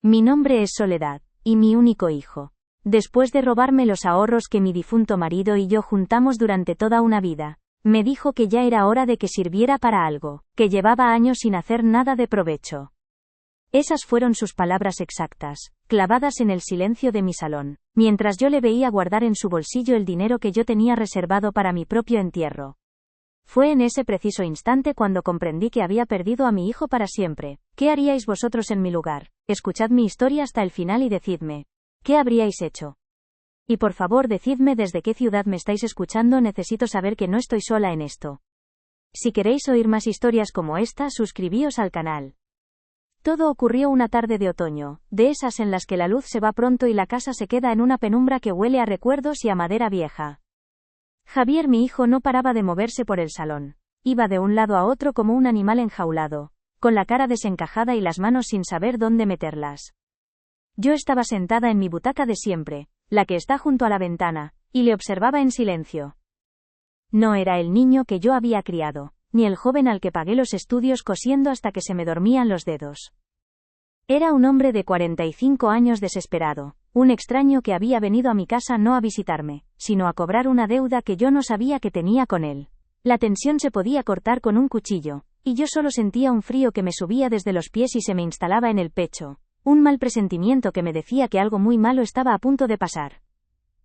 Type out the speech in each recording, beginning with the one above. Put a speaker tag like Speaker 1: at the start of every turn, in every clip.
Speaker 1: Mi nombre es Soledad, y mi único hijo. Después de robarme los ahorros que mi difunto marido y yo juntamos durante toda una vida, me dijo que ya era hora de que sirviera para algo, que llevaba años sin hacer nada de provecho. Esas fueron sus palabras exactas, clavadas en el silencio de mi salón, mientras yo le veía guardar en su bolsillo el dinero que yo tenía reservado para mi propio entierro. Fue en ese preciso instante cuando comprendí que había perdido a mi hijo para siempre. ¿Qué haríais vosotros en mi lugar? Escuchad mi historia hasta el final y decidme, ¿qué habríais hecho? Y por favor decidme desde qué ciudad me estáis escuchando, necesito saber que no estoy sola en esto. Si queréis oír más historias como esta, suscribíos al canal. Todo ocurrió una tarde de otoño, de esas en las que la luz se va pronto y la casa se queda en una penumbra que huele a recuerdos y a madera vieja. Javier, mi hijo, no paraba de moverse por el salón. Iba de un lado a otro como un animal enjaulado, con la cara desencajada y las manos sin saber dónde meterlas. Yo estaba sentada en mi butaca de siempre, la que está junto a la ventana, y le observaba en silencio. No era el niño que yo había criado, ni el joven al que pagué los estudios cosiendo hasta que se me dormían los dedos. Era un hombre de 45 años desesperado, un extraño que había venido a mi casa no a visitarme, sino a cobrar una deuda que yo no sabía que tenía con él. La tensión se podía cortar con un cuchillo, y yo solo sentía un frío que me subía desde los pies y se me instalaba en el pecho, un mal presentimiento que me decía que algo muy malo estaba a punto de pasar.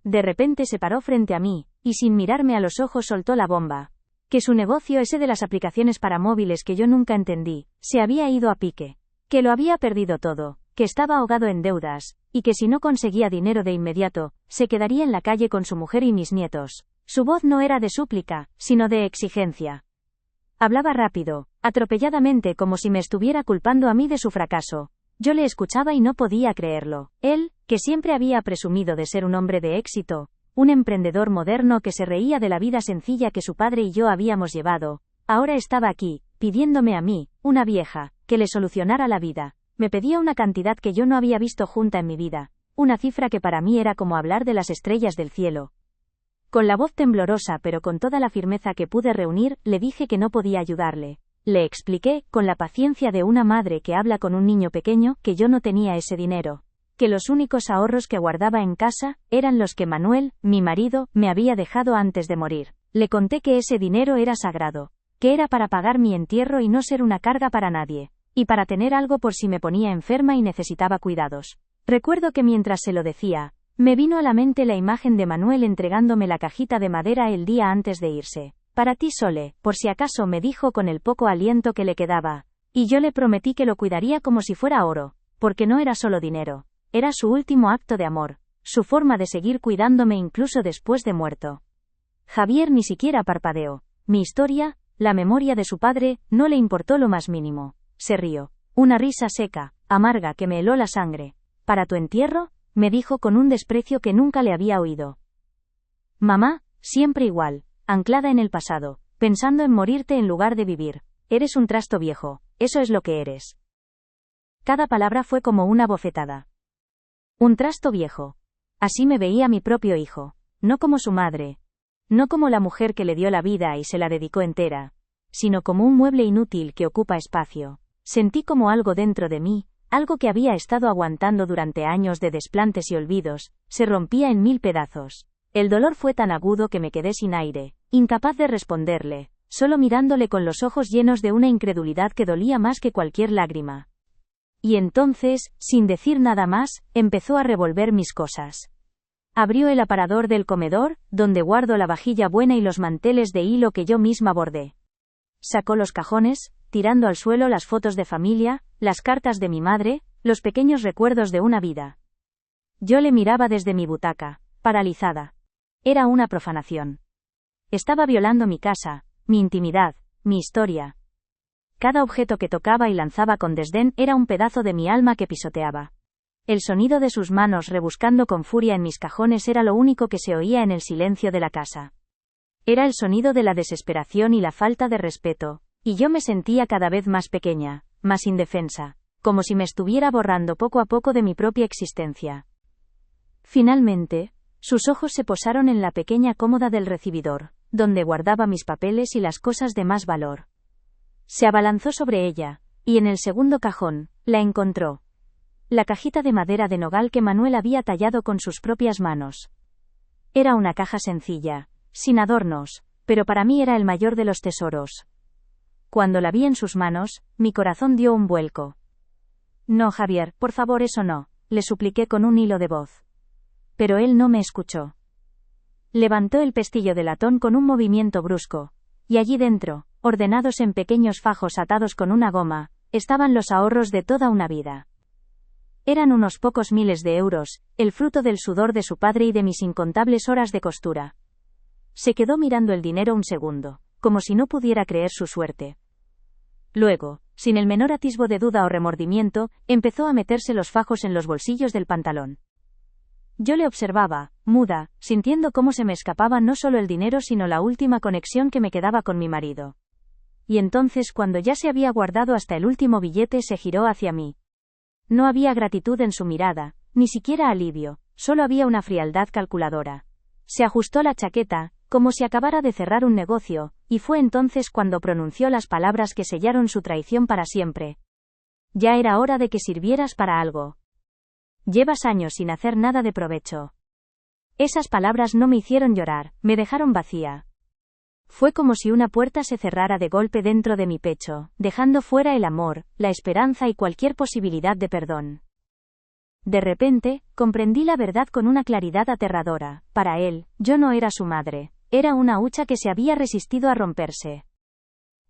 Speaker 1: De repente se paró frente a mí, y sin mirarme a los ojos soltó la bomba. Que su negocio, ese de las aplicaciones para móviles que yo nunca entendí, se había ido a pique. Que lo había perdido todo, que estaba ahogado en deudas, y que si no conseguía dinero de inmediato, se quedaría en la calle con su mujer y mis nietos. Su voz no era de súplica, sino de exigencia. Hablaba rápido, atropelladamente, como si me estuviera culpando a mí de su fracaso. Yo le escuchaba y no podía creerlo. Él, que siempre había presumido de ser un hombre de éxito, un emprendedor moderno que se reía de la vida sencilla que su padre y yo habíamos llevado, ahora estaba aquí, pidiéndome a mí, una vieja, que le solucionara la vida. Me pedía una cantidad que yo no había visto junta en mi vida, una cifra que para mí era como hablar de las estrellas del cielo. Con la voz temblorosa pero con toda la firmeza que pude reunir, le dije que no podía ayudarle. Le expliqué, con la paciencia de una madre que habla con un niño pequeño, que yo no tenía ese dinero, que los únicos ahorros que guardaba en casa eran los que Manuel, mi marido, me había dejado antes de morir. Le conté que ese dinero era sagrado, que era para pagar mi entierro y no ser una carga para nadie, y para tener algo por si me ponía enferma y necesitaba cuidados. Recuerdo que mientras se lo decía, me vino a la mente la imagen de Manuel entregándome la cajita de madera el día antes de irse. Para ti, Sole, por si acaso, me dijo con el poco aliento que le quedaba, y yo le prometí que lo cuidaría como si fuera oro, porque no era solo dinero, era su último acto de amor, su forma de seguir cuidándome incluso después de muerto. Javier ni siquiera parpadeó. Mi historia, la memoria de su padre, no le importó lo más mínimo. Se rió. Una risa seca, amarga que me heló la sangre. ¿Para tu entierro?, me dijo con un desprecio que nunca le había oído. Mamá, siempre igual, anclada en el pasado, pensando en morirte en lugar de vivir. Eres un trasto viejo, eso es lo que eres. Cada palabra fue como una bofetada. Un trasto viejo. Así me veía mi propio hijo, no como su madre, no como la mujer que le dio la vida y se la dedicó entera, sino como un mueble inútil que ocupa espacio. Sentí como algo dentro de mí, algo que había estado aguantando durante años de desplantes y olvidos, se rompía en mil pedazos. El dolor fue tan agudo que me quedé sin aire, incapaz de responderle, solo mirándole con los ojos llenos de una incredulidad que dolía más que cualquier lágrima. Y entonces, sin decir nada más, empezó a revolver mis cosas. Abrió el aparador del comedor, donde guardo la vajilla buena y los manteles de hilo que yo misma bordé. Sacó los cajones, tirando al suelo las fotos de familia, las cartas de mi madre, los pequeños recuerdos de una vida. Yo le miraba desde mi butaca, paralizada. Era una profanación. Estaba violando mi casa, mi intimidad, mi historia. Cada objeto que tocaba y lanzaba con desdén era un pedazo de mi alma que pisoteaba. El sonido de sus manos rebuscando con furia en mis cajones era lo único que se oía en el silencio de la casa. Era el sonido de la desesperación y la falta de respeto, y yo me sentía cada vez más pequeña, más indefensa, como si me estuviera borrando poco a poco de mi propia existencia. Finalmente, sus ojos se posaron en la pequeña cómoda del recibidor, donde guardaba mis papeles y las cosas de más valor. Se abalanzó sobre ella, y en el segundo cajón, la encontró. la cajita de madera de nogal que Manuel había tallado con sus propias manos. Era una caja sencilla, sin adornos, pero para mí era el mayor de los tesoros. Cuando la vi en sus manos, mi corazón dio un vuelco. No, Javier, por favor, eso no, le supliqué con un hilo de voz. Pero él no me escuchó. Levantó el pestillo de latón con un movimiento brusco, y allí dentro, ordenados en pequeños fajos atados con una goma, estaban los ahorros de toda una vida. Eran unos pocos miles de euros, el fruto del sudor de su padre y de mis incontables horas de costura. Se quedó mirando el dinero un segundo, como si no pudiera creer su suerte. Luego, sin el menor atisbo de duda o remordimiento, empezó a meterse los fajos en los bolsillos del pantalón. Yo le observaba, muda, sintiendo cómo se me escapaba no solo el dinero sino la última conexión que me quedaba con mi marido. Y entonces, cuando ya se había guardado hasta el último billete, se giró hacia mí. No había gratitud en su mirada, ni siquiera alivio, solo había una frialdad calculadora. Se ajustó la chaqueta, como si acabara de cerrar un negocio, y fue entonces cuando pronunció las palabras que sellaron su traición para siempre. Ya era hora de que sirvieras para algo. Llevas años sin hacer nada de provecho. Esas palabras no me hicieron llorar, me dejaron vacía. Fue como si una puerta se cerrara de golpe dentro de mi pecho, dejando fuera el amor, la esperanza y cualquier posibilidad de perdón. De repente, comprendí la verdad con una claridad aterradora. Para él, yo no era su madre, era una hucha que se había resistido a romperse.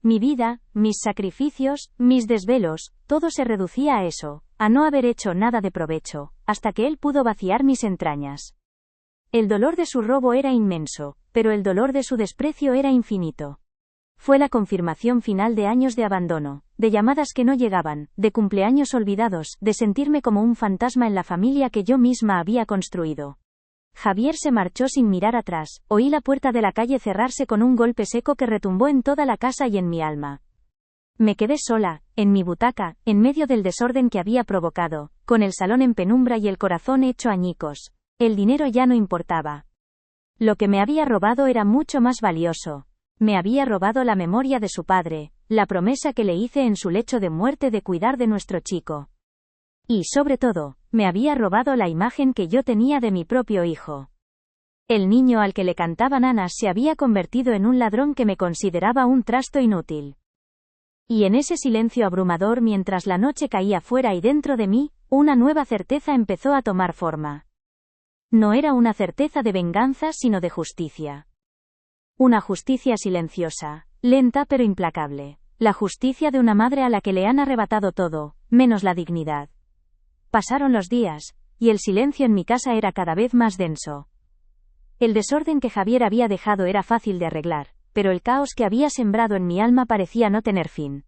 Speaker 1: Mi vida, mis sacrificios, mis desvelos, todo se reducía a eso, a no haber hecho nada de provecho, hasta que él pudo vaciar mis entrañas. El dolor de su robo era inmenso, pero el dolor de su desprecio era infinito. Fue la confirmación final de años de abandono, de llamadas que no llegaban, de cumpleaños olvidados, de sentirme como un fantasma en la familia que yo misma había construido. Javier se marchó sin mirar atrás, oí la puerta de la calle cerrarse con un golpe seco que retumbó en toda la casa y en mi alma. Me quedé sola, en mi butaca, en medio del desorden que había provocado, con el salón en penumbra y el corazón hecho añicos. El dinero ya no importaba. Lo que me había robado era mucho más valioso. Me había robado la memoria de su padre, la promesa que le hice en su lecho de muerte de cuidar de nuestro chico. Y sobre todo, me había robado la imagen que yo tenía de mi propio hijo. El niño al que le cantaban nanas se había convertido en un ladrón que me consideraba un trasto inútil. Y en ese silencio abrumador mientras la noche caía fuera y dentro de mí, una nueva certeza empezó a tomar forma. No era una certeza de venganza sino de justicia. Una justicia silenciosa, lenta pero implacable. La justicia de una madre a la que le han arrebatado todo, menos la dignidad. Pasaron los días, y el silencio en mi casa era cada vez más denso. El desorden que Javier había dejado era fácil de arreglar, pero el caos que había sembrado en mi alma parecía no tener fin.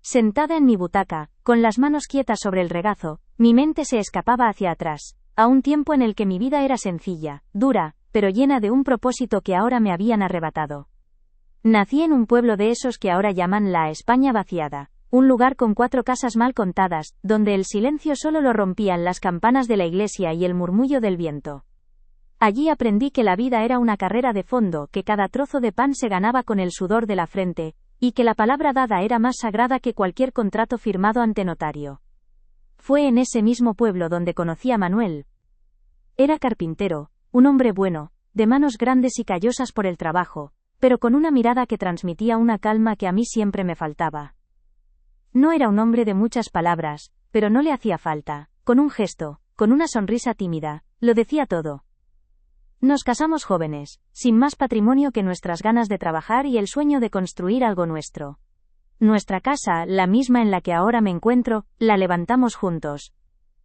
Speaker 1: Sentada en mi butaca, con las manos quietas sobre el regazo, mi mente se escapaba hacia atrás, a un tiempo en el que mi vida era sencilla, dura, pero llena de un propósito que ahora me habían arrebatado. Nací en un pueblo de esos que ahora llaman la España vaciada, un lugar con 4 casas mal contadas, donde el silencio solo lo rompían las campanas de la iglesia y el murmullo del viento. Allí aprendí que la vida era una carrera de fondo, que cada trozo de pan se ganaba con el sudor de la frente, y que la palabra dada era más sagrada que cualquier contrato firmado ante notario. Fue en ese mismo pueblo donde conocí a Manuel. Era carpintero, un hombre bueno, de manos grandes y callosas por el trabajo, pero con una mirada que transmitía una calma que a mí siempre me faltaba. No era un hombre de muchas palabras, pero no le hacía falta, con un gesto, con una sonrisa tímida, lo decía todo. Nos casamos jóvenes, sin más patrimonio que nuestras ganas de trabajar y el sueño de construir algo nuestro. Nuestra casa, la misma en la que ahora me encuentro, la levantamos juntos.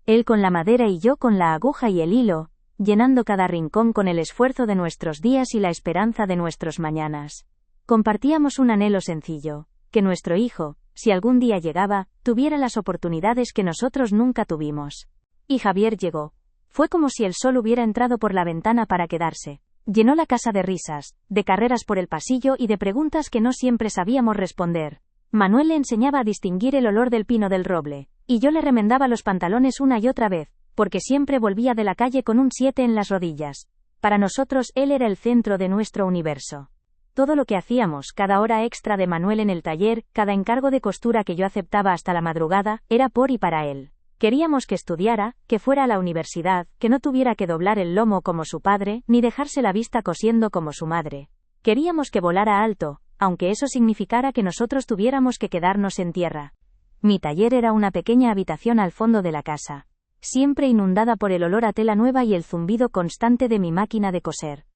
Speaker 1: Él con la madera y yo con la aguja y el hilo, llenando cada rincón con el esfuerzo de nuestros días y la esperanza de nuestros mañanas. Compartíamos un anhelo sencillo, que nuestro hijo, si algún día llegaba, tuviera las oportunidades que nosotros nunca tuvimos. Y Javier llegó. Fue como si el sol hubiera entrado por la ventana para quedarse. Llenó la casa de risas, de carreras por el pasillo y de preguntas que no siempre sabíamos responder. Manuel le enseñaba a distinguir el olor del pino del roble, y yo le remendaba los pantalones una y otra vez, porque siempre volvía de la calle con un 7 en las rodillas. Para nosotros él era el centro de nuestro universo. Todo lo que hacíamos, cada hora extra de Manuel en el taller, cada encargo de costura que yo aceptaba hasta la madrugada, era por y para él. Queríamos que estudiara, que fuera a la universidad, que no tuviera que doblar el lomo como su padre, ni dejarse la vista cosiendo como su madre. Queríamos que volara alto, aunque eso significara que nosotros tuviéramos que quedarnos en tierra. Mi taller era una pequeña habitación al fondo de la casa, siempre inundada por el olor a tela nueva y el zumbido constante de mi máquina de coser.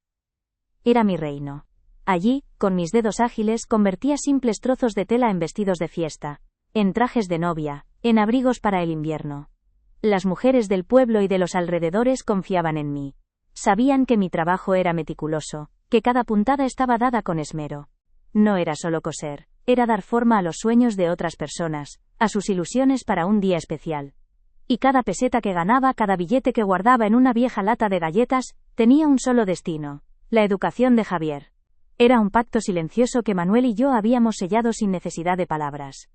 Speaker 1: Era mi reino. Allí, con mis dedos ágiles, convertía simples trozos de tela en vestidos de fiesta, en trajes de novia, en abrigos para el invierno. Las mujeres del pueblo y de los alrededores confiaban en mí. Sabían que mi trabajo era meticuloso, que cada puntada estaba dada con esmero. No era solo coser, era dar forma a los sueños de otras personas, a sus ilusiones para un día especial. Y cada peseta que ganaba, cada billete que guardaba en una vieja lata de galletas, tenía un solo destino: la educación de Javier. Era un pacto silencioso que Manuel y yo habíamos sellado sin necesidad de palabras.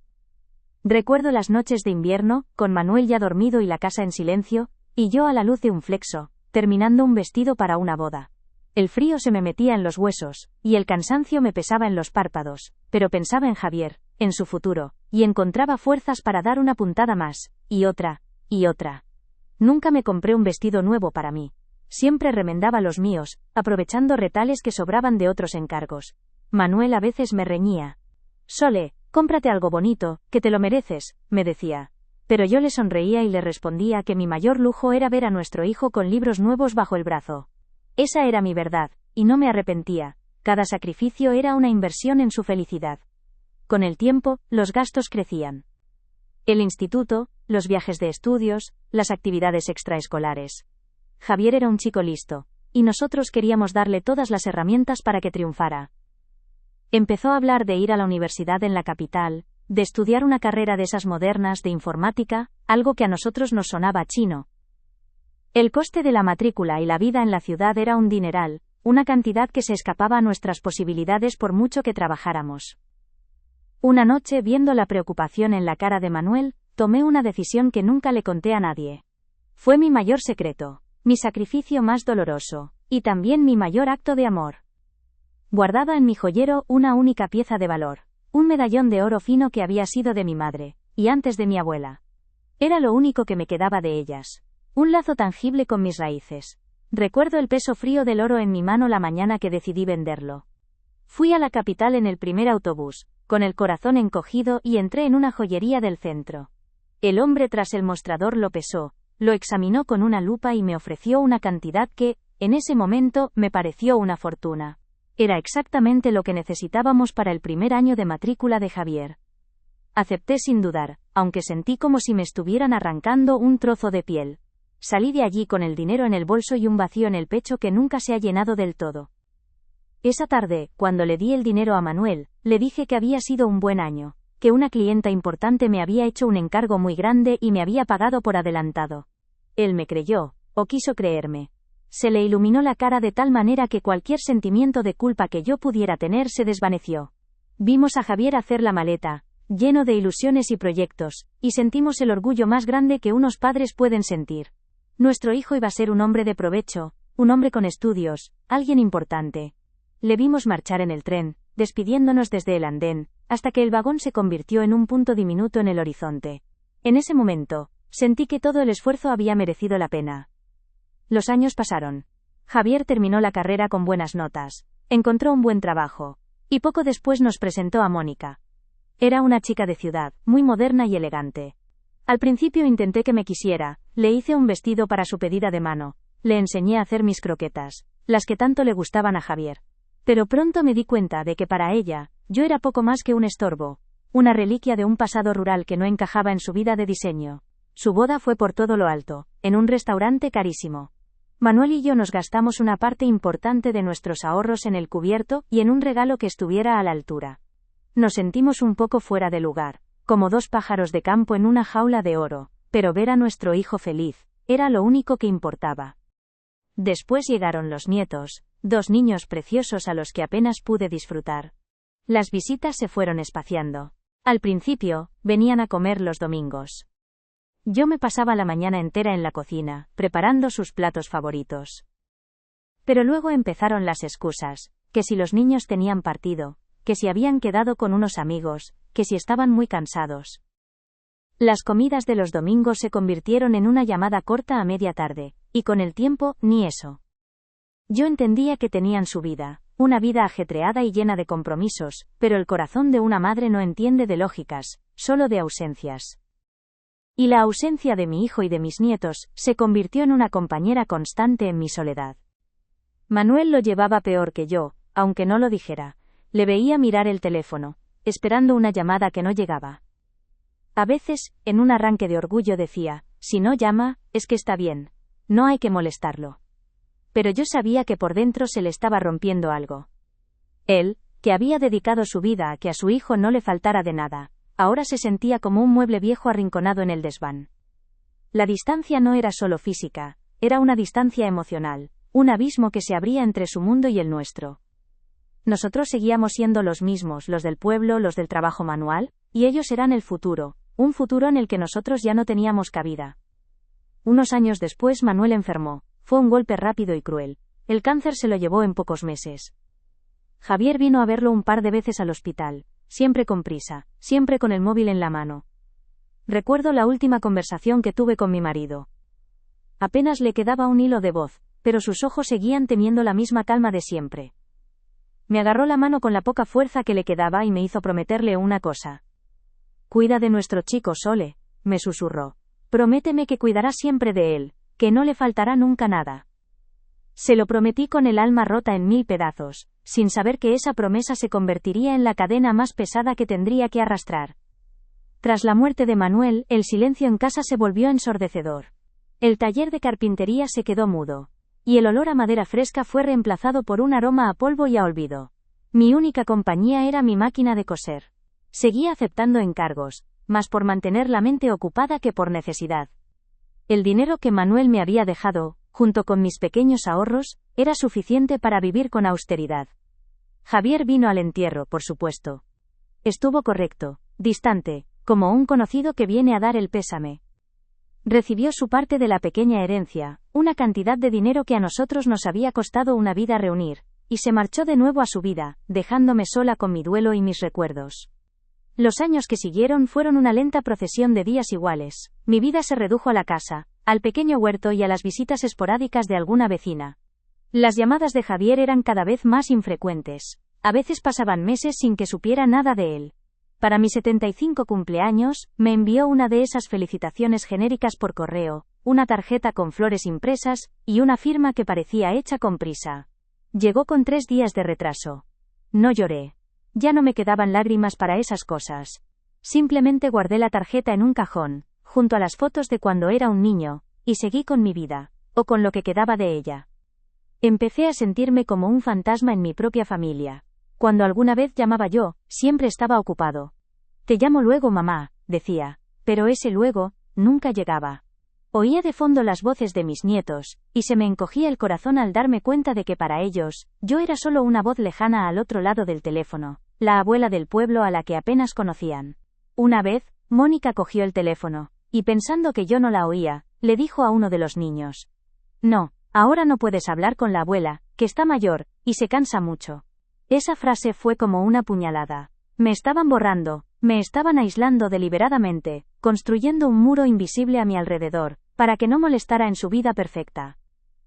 Speaker 1: Recuerdo las noches de invierno, con Manuel ya dormido y la casa en silencio, y yo a la luz de un flexo, terminando un vestido para una boda. El frío se me metía en los huesos, y el cansancio me pesaba en los párpados, pero pensaba en Javier, en su futuro, y encontraba fuerzas para dar una puntada más, y otra, y otra. Nunca me compré un vestido nuevo para mí. Siempre remendaba los míos, aprovechando retales que sobraban de otros encargos. Manuel a veces me reñía. «Sole, cómprate algo bonito, que te lo mereces», me decía. Pero yo le sonreía y le respondía que mi mayor lujo era ver a nuestro hijo con libros nuevos bajo el brazo. Esa era mi verdad, y no me arrepentía. Cada sacrificio era una inversión en su felicidad. Con el tiempo, los gastos crecían. El instituto, los viajes de estudios, las actividades extraescolares. Javier era un chico listo, y nosotros queríamos darle todas las herramientas para que triunfara. Empezó a hablar de ir a la universidad en la capital, de estudiar una carrera de esas modernas de informática, algo que a nosotros nos sonaba chino. El coste de la matrícula y la vida en la ciudad era un dineral, una cantidad que se escapaba a nuestras posibilidades por mucho que trabajáramos. Una noche, viendo la preocupación en la cara de Manuel, tomé una decisión que nunca le conté a nadie. Fue mi mayor secreto, mi sacrificio más doloroso, y también mi mayor acto de amor. Guardaba en mi joyero una única pieza de valor, un medallón de oro fino que había sido de mi madre, y antes de mi abuela. Era lo único que me quedaba de ellas. Un lazo tangible con mis raíces. Recuerdo el peso frío del oro en mi mano la mañana que decidí venderlo. Fui a la capital en el primer autobús, con el corazón encogido, y entré en una joyería del centro. El hombre tras el mostrador lo pesó, lo examinó con una lupa y me ofreció una cantidad que, en ese momento, me pareció una fortuna. Era exactamente lo que necesitábamos para el primer año de matrícula de Javier. Acepté sin dudar, aunque sentí como si me estuvieran arrancando un trozo de piel. Salí de allí con el dinero en el bolso y un vacío en el pecho que nunca se ha llenado del todo. Esa tarde, cuando le di el dinero a Manuel, le dije que había sido un buen año, que una clienta importante me había hecho un encargo muy grande y me había pagado por adelantado. Él me creyó, o quiso creerme. Se le iluminó la cara de tal manera que cualquier sentimiento de culpa que yo pudiera tener se desvaneció. Vimos a Javier hacer la maleta, lleno de ilusiones y proyectos, y sentimos el orgullo más grande que unos padres pueden sentir. Nuestro hijo iba a ser un hombre de provecho, un hombre con estudios, alguien importante. Le vimos marchar en el tren, despidiéndonos desde el andén, hasta que el vagón se convirtió en un punto diminuto en el horizonte. En ese momento, sentí que todo el esfuerzo había merecido la pena. Los años pasaron. Javier terminó la carrera con buenas notas, encontró un buen trabajo, y poco después nos presentó a Mónica. Era una chica de ciudad, muy moderna y elegante. Al principio intenté que me quisiera, le hice un vestido para su pedida de mano, le enseñé a hacer mis croquetas, las que tanto le gustaban a Javier. Pero pronto me di cuenta de que para ella, yo era poco más que un estorbo, una reliquia de un pasado rural que no encajaba en su vida de diseño. Su boda fue por todo lo alto, en un restaurante carísimo. Manuel y yo nos gastamos una parte importante de nuestros ahorros en el cubierto y en un regalo que estuviera a la altura. Nos sentimos un poco fuera de lugar, como dos pájaros de campo en una jaula de oro, pero ver a nuestro hijo feliz, era lo único que importaba. Después llegaron los nietos, 2 niños preciosos a los que apenas pude disfrutar. Las visitas se fueron espaciando. Al principio, venían a comer los domingos. Yo me pasaba la mañana entera en la cocina, preparando sus platos favoritos. Pero luego empezaron las excusas, que si los niños tenían partido, que si habían quedado con unos amigos, que si estaban muy cansados. Las comidas de los domingos se convirtieron en una llamada corta a media tarde, y con el tiempo, ni eso. Yo entendía que tenían su vida, una vida ajetreada y llena de compromisos, pero el corazón de una madre no entiende de lógicas, solo de ausencias. Y la ausencia de mi hijo y de mis nietos se convirtió en una compañera constante en mi soledad. Manuel lo llevaba peor que yo, aunque no lo dijera. Le veía mirar el teléfono, esperando una llamada que no llegaba. A veces, en un arranque de orgullo decía, si no llama, es que está bien, no hay que molestarlo. Pero yo sabía que por dentro se le estaba rompiendo algo. Él, que había dedicado su vida a que a su hijo no le faltara de nada, ahora se sentía como un mueble viejo arrinconado en el desván. La distancia no era solo física, era una distancia emocional, un abismo que se abría entre su mundo y el nuestro. Nosotros seguíamos siendo los mismos, los del pueblo, los del trabajo manual, y ellos eran el futuro, un futuro en el que nosotros ya no teníamos cabida. Unos años después Manuel enfermó, fue un golpe rápido y cruel. El cáncer se lo llevó en pocos meses. Javier vino a verlo un par de veces al hospital, siempre con prisa, siempre con el móvil en la mano. Recuerdo la última conversación que tuve con mi marido. Apenas le quedaba un hilo de voz, pero sus ojos seguían teniendo la misma calma de siempre. Me agarró la mano con la poca fuerza que le quedaba y me hizo prometerle una cosa. Cuida de nuestro chico, Sole, me susurró. Prométeme que cuidarás siempre de él, que no le faltará nunca nada. Se lo prometí con el alma rota en 1000 pedazos, sin saber que esa promesa se convertiría en la cadena más pesada que tendría que arrastrar. Tras la muerte de Manuel, el silencio en casa se volvió ensordecedor. El taller de carpintería se quedó mudo. Y el olor a madera fresca fue reemplazado por un aroma a polvo y a olvido. Mi única compañía era mi máquina de coser. Seguía aceptando encargos, más por mantener la mente ocupada que por necesidad. El dinero que Manuel me había dejado, junto con mis pequeños ahorros, era suficiente para vivir con austeridad. Javier vino al entierro, por supuesto. Estuvo correcto, distante, como un conocido que viene a dar el pésame. Recibió su parte de la pequeña herencia, una cantidad de dinero que a nosotros nos había costado una vida reunir, y se marchó de nuevo a su vida, dejándome sola con mi duelo y mis recuerdos. Los años que siguieron fueron una lenta procesión de días iguales. Mi vida se redujo a la casa, al pequeño huerto y a las visitas esporádicas de alguna vecina. Las llamadas de Javier eran cada vez más infrecuentes. A veces pasaban meses sin que supiera nada de él. Para mi 75 cumpleaños, me envió una de esas felicitaciones genéricas por correo, una tarjeta con flores impresas, y una firma que parecía hecha con prisa. Llegó con 3 días de retraso. No lloré. Ya no me quedaban lágrimas para esas cosas. Simplemente guardé la tarjeta en un cajón, junto a las fotos de cuando era un niño, y seguí con mi vida, o con lo que quedaba de ella. Empecé a sentirme como un fantasma en mi propia familia. Cuando alguna vez llamaba yo, siempre estaba ocupado. Te llamo luego, mamá, decía, pero ese luego, nunca llegaba. Oía de fondo las voces de mis nietos, y se me encogía el corazón al darme cuenta de que para ellos, yo era solo una voz lejana al otro lado del teléfono, la abuela del pueblo a la que apenas conocían. Una vez, Mónica cogió el teléfono, y pensando que yo no la oía, le dijo a uno de los niños. No, ahora no puedes hablar con la abuela, que está mayor, y se cansa mucho. Esa frase fue como una puñalada. Me estaban borrando, me estaban aislando deliberadamente, construyendo un muro invisible a mi alrededor, para que no molestara en su vida perfecta.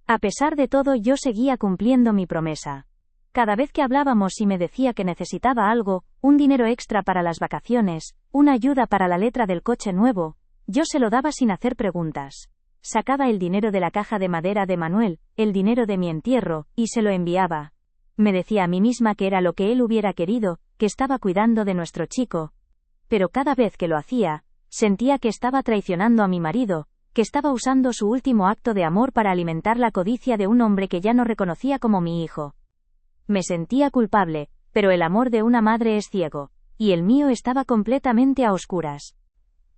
Speaker 1: A pesar de todo, yo seguía cumpliendo mi promesa. Cada vez que hablábamos y me decía que necesitaba algo, un dinero extra para las vacaciones, una ayuda para la letra del coche nuevo, yo se lo daba sin hacer preguntas. Sacaba el dinero de la caja de madera de Manuel, el dinero de mi entierro, y se lo enviaba. Me decía a mí misma que era lo que él hubiera querido, que estaba cuidando de nuestro chico. Pero cada vez que lo hacía, sentía que estaba traicionando a mi marido, que estaba usando su último acto de amor para alimentar la codicia de un hombre que ya no reconocía como mi hijo. Me sentía culpable, pero el amor de una madre es ciego, y el mío estaba completamente a oscuras.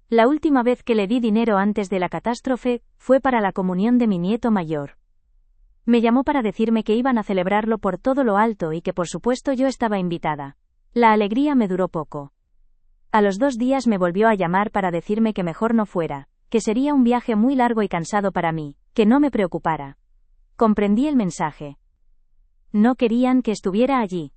Speaker 1: La última vez que le di dinero antes de la catástrofe, fue para la comunión de mi nieto mayor. Me llamó para decirme que iban a celebrarlo por todo lo alto y que por supuesto yo estaba invitada. La alegría me duró poco. A los 2 días me volvió a llamar para decirme que mejor no fuera, que sería un viaje muy largo y cansado para mí, que no me preocupara. Comprendí el mensaje. No querían que estuviera allí.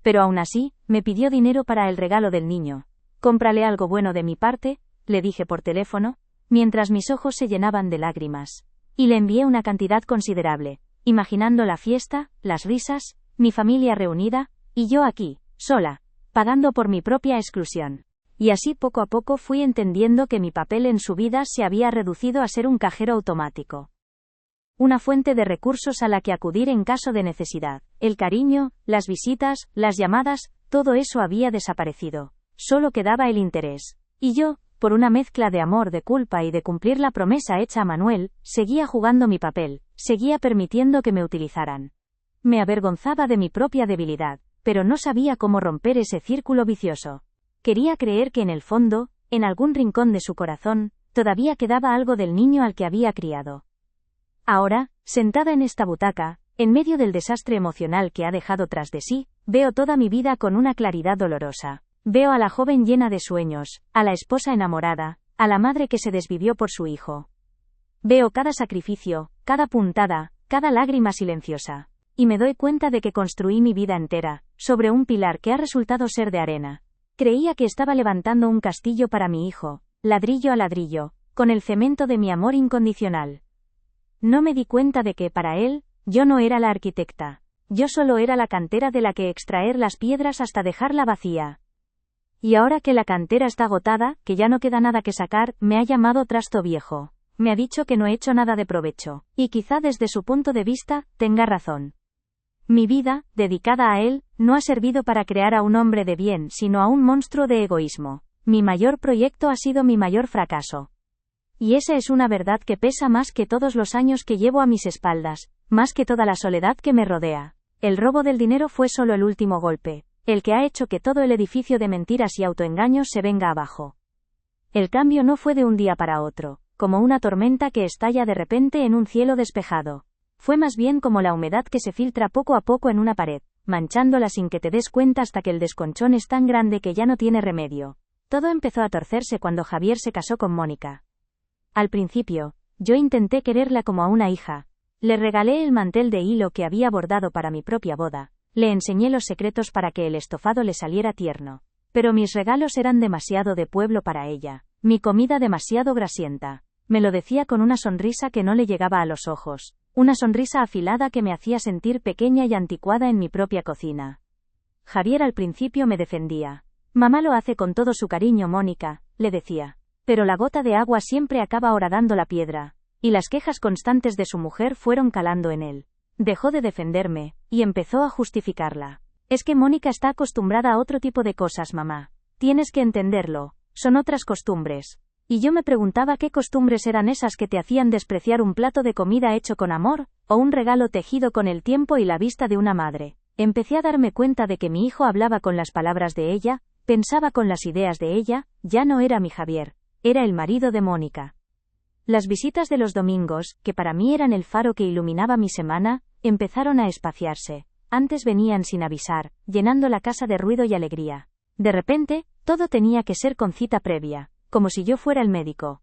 Speaker 1: Pero aún así, me pidió dinero para el regalo del niño. Cómprale algo bueno de mi parte, le dije por teléfono, mientras mis ojos se llenaban de lágrimas. Y le envié una cantidad considerable, imaginando la fiesta, las risas, mi familia reunida, y yo aquí, sola, pagando por mi propia exclusión. Y así poco a poco fui entendiendo que mi papel en su vida se había reducido a ser un cajero automático. Una fuente de recursos a la que acudir en caso de necesidad. El cariño, las visitas, las llamadas, todo eso había desaparecido. Solo quedaba el interés. Y yo, por una mezcla de amor, de culpa y de cumplir la promesa hecha a Manuel, seguía jugando mi papel, seguía permitiendo que me utilizaran. Me avergonzaba de mi propia debilidad, pero no sabía cómo romper ese círculo vicioso. Quería creer que en el fondo, en algún rincón de su corazón, todavía quedaba algo del niño al que había criado. Ahora, sentada en esta butaca, en medio del desastre emocional que ha dejado tras de sí, veo toda mi vida con una claridad dolorosa. Veo a la joven llena de sueños, a la esposa enamorada, a la madre que se desvivió por su hijo. Veo cada sacrificio, cada puntada, cada lágrima silenciosa. Y me doy cuenta de que construí mi vida entera, sobre un pilar que ha resultado ser de arena. Creía que estaba levantando un castillo para mi hijo, ladrillo a ladrillo, con el cemento de mi amor incondicional. No me di cuenta de que, para él, yo no era la arquitecta. Yo solo era la cantera de la que extraer las piedras hasta dejarla vacía. Y ahora que la cantera está agotada, que ya no queda nada que sacar, me ha llamado trasto viejo. Me ha dicho que no he hecho nada de provecho. Y quizá desde su punto de vista, tenga razón. Mi vida, dedicada a él, no ha servido para crear a un hombre de bien, sino a un monstruo de egoísmo. Mi mayor proyecto ha sido mi mayor fracaso. Y esa es una verdad que pesa más que todos los años que llevo a mis espaldas, más que toda la soledad que me rodea. El robo del dinero fue solo el último golpe, el que ha hecho que todo el edificio de mentiras y autoengaños se venga abajo. El cambio no fue de un día para otro, como una tormenta que estalla de repente en un cielo despejado. Fue más bien como la humedad que se filtra poco a poco en una pared, manchándola sin que te des cuenta hasta que el desconchón es tan grande que ya no tiene remedio. Todo empezó a torcerse cuando Javier se casó con Mónica. Al principio, yo intenté quererla como a una hija. Le regalé el mantel de hilo que había bordado para mi propia boda. Le enseñé los secretos para que el estofado le saliera tierno. Pero mis regalos eran demasiado de pueblo para ella. Mi comida demasiado grasienta. Me lo decía con una sonrisa que no le llegaba a los ojos. Una sonrisa afilada que me hacía sentir pequeña y anticuada en mi propia cocina. Javier al principio me defendía. Mamá lo hace con todo su cariño, Mónica, le decía. Pero la gota de agua siempre acaba horadando la piedra. Y las quejas constantes de su mujer fueron calando en él. Dejó de defenderme, y empezó a justificarla. Es que Mónica está acostumbrada a otro tipo de cosas, mamá. Tienes que entenderlo. Son otras costumbres. Y yo me preguntaba qué costumbres eran esas que te hacían despreciar un plato de comida hecho con amor, o un regalo tejido con el tiempo y la vista de una madre. Empecé a darme cuenta de que mi hijo hablaba con las palabras de ella, pensaba con las ideas de ella, ya no era mi Javier. Era el marido de Mónica. Las visitas de los domingos, que para mí eran el faro que iluminaba mi semana, empezaron a espaciarse. Antes venían sin avisar, llenando la casa de ruido y alegría. De repente, todo tenía que ser con cita previa, como si yo fuera el médico.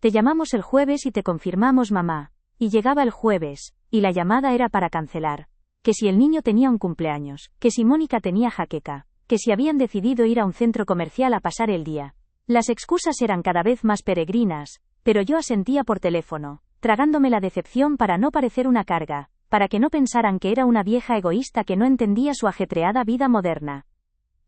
Speaker 1: Te llamamos el jueves y te confirmamos, mamá. Y llegaba el jueves, y la llamada era para cancelar. Que si el niño tenía un cumpleaños, que si Mónica tenía jaqueca, que si habían decidido ir a un centro comercial a pasar el día. Las excusas eran cada vez más peregrinas, pero yo asentía por teléfono, tragándome la decepción para no parecer una carga, para que no pensaran que era una vieja egoísta que no entendía su ajetreada vida moderna.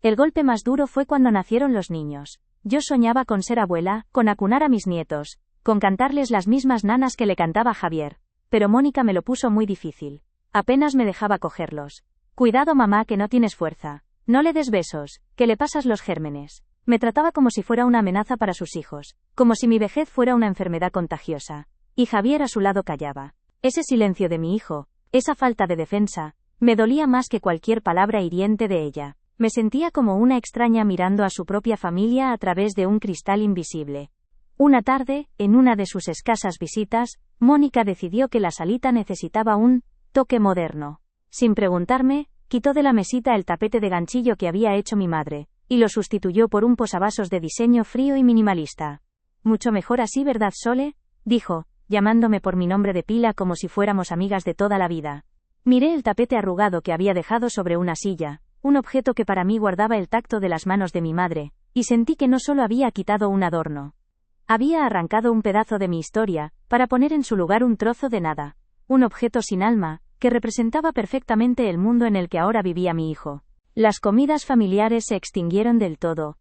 Speaker 1: El golpe más duro fue cuando nacieron los niños. Yo soñaba con ser abuela, con acunar a mis nietos, con cantarles las mismas nanas que le cantaba Javier. Pero Mónica me lo puso muy difícil. Apenas me dejaba cogerlos. Cuidado, mamá, que no tienes fuerza. No le des besos, que le pasas los gérmenes. Me trataba como si fuera una amenaza para sus hijos, como si mi vejez fuera una enfermedad contagiosa. Y Javier a su lado callaba. Ese silencio de mi hijo, esa falta de defensa, me dolía más que cualquier palabra hiriente de ella. Me sentía como una extraña mirando a su propia familia a través de un cristal invisible. Una tarde, en una de sus escasas visitas, Mónica decidió que la salita necesitaba un toque moderno. Sin preguntarme, quitó de la mesita el tapete de ganchillo que había hecho mi madre, y lo sustituyó por un posavasos de diseño frío y minimalista. Mucho mejor así, ¿verdad, Sole?, dijo, llamándome por mi nombre de pila como si fuéramos amigas de toda la vida. Miré el tapete arrugado que había dejado sobre una silla, un objeto que para mí guardaba el tacto de las manos de mi madre, y sentí que no solo había quitado un adorno. Había arrancado un pedazo de mi historia, para poner en su lugar un trozo de nada, un objeto sin alma, que representaba perfectamente el mundo en el que ahora vivía mi hijo. Las comidas familiares se extinguieron del todo.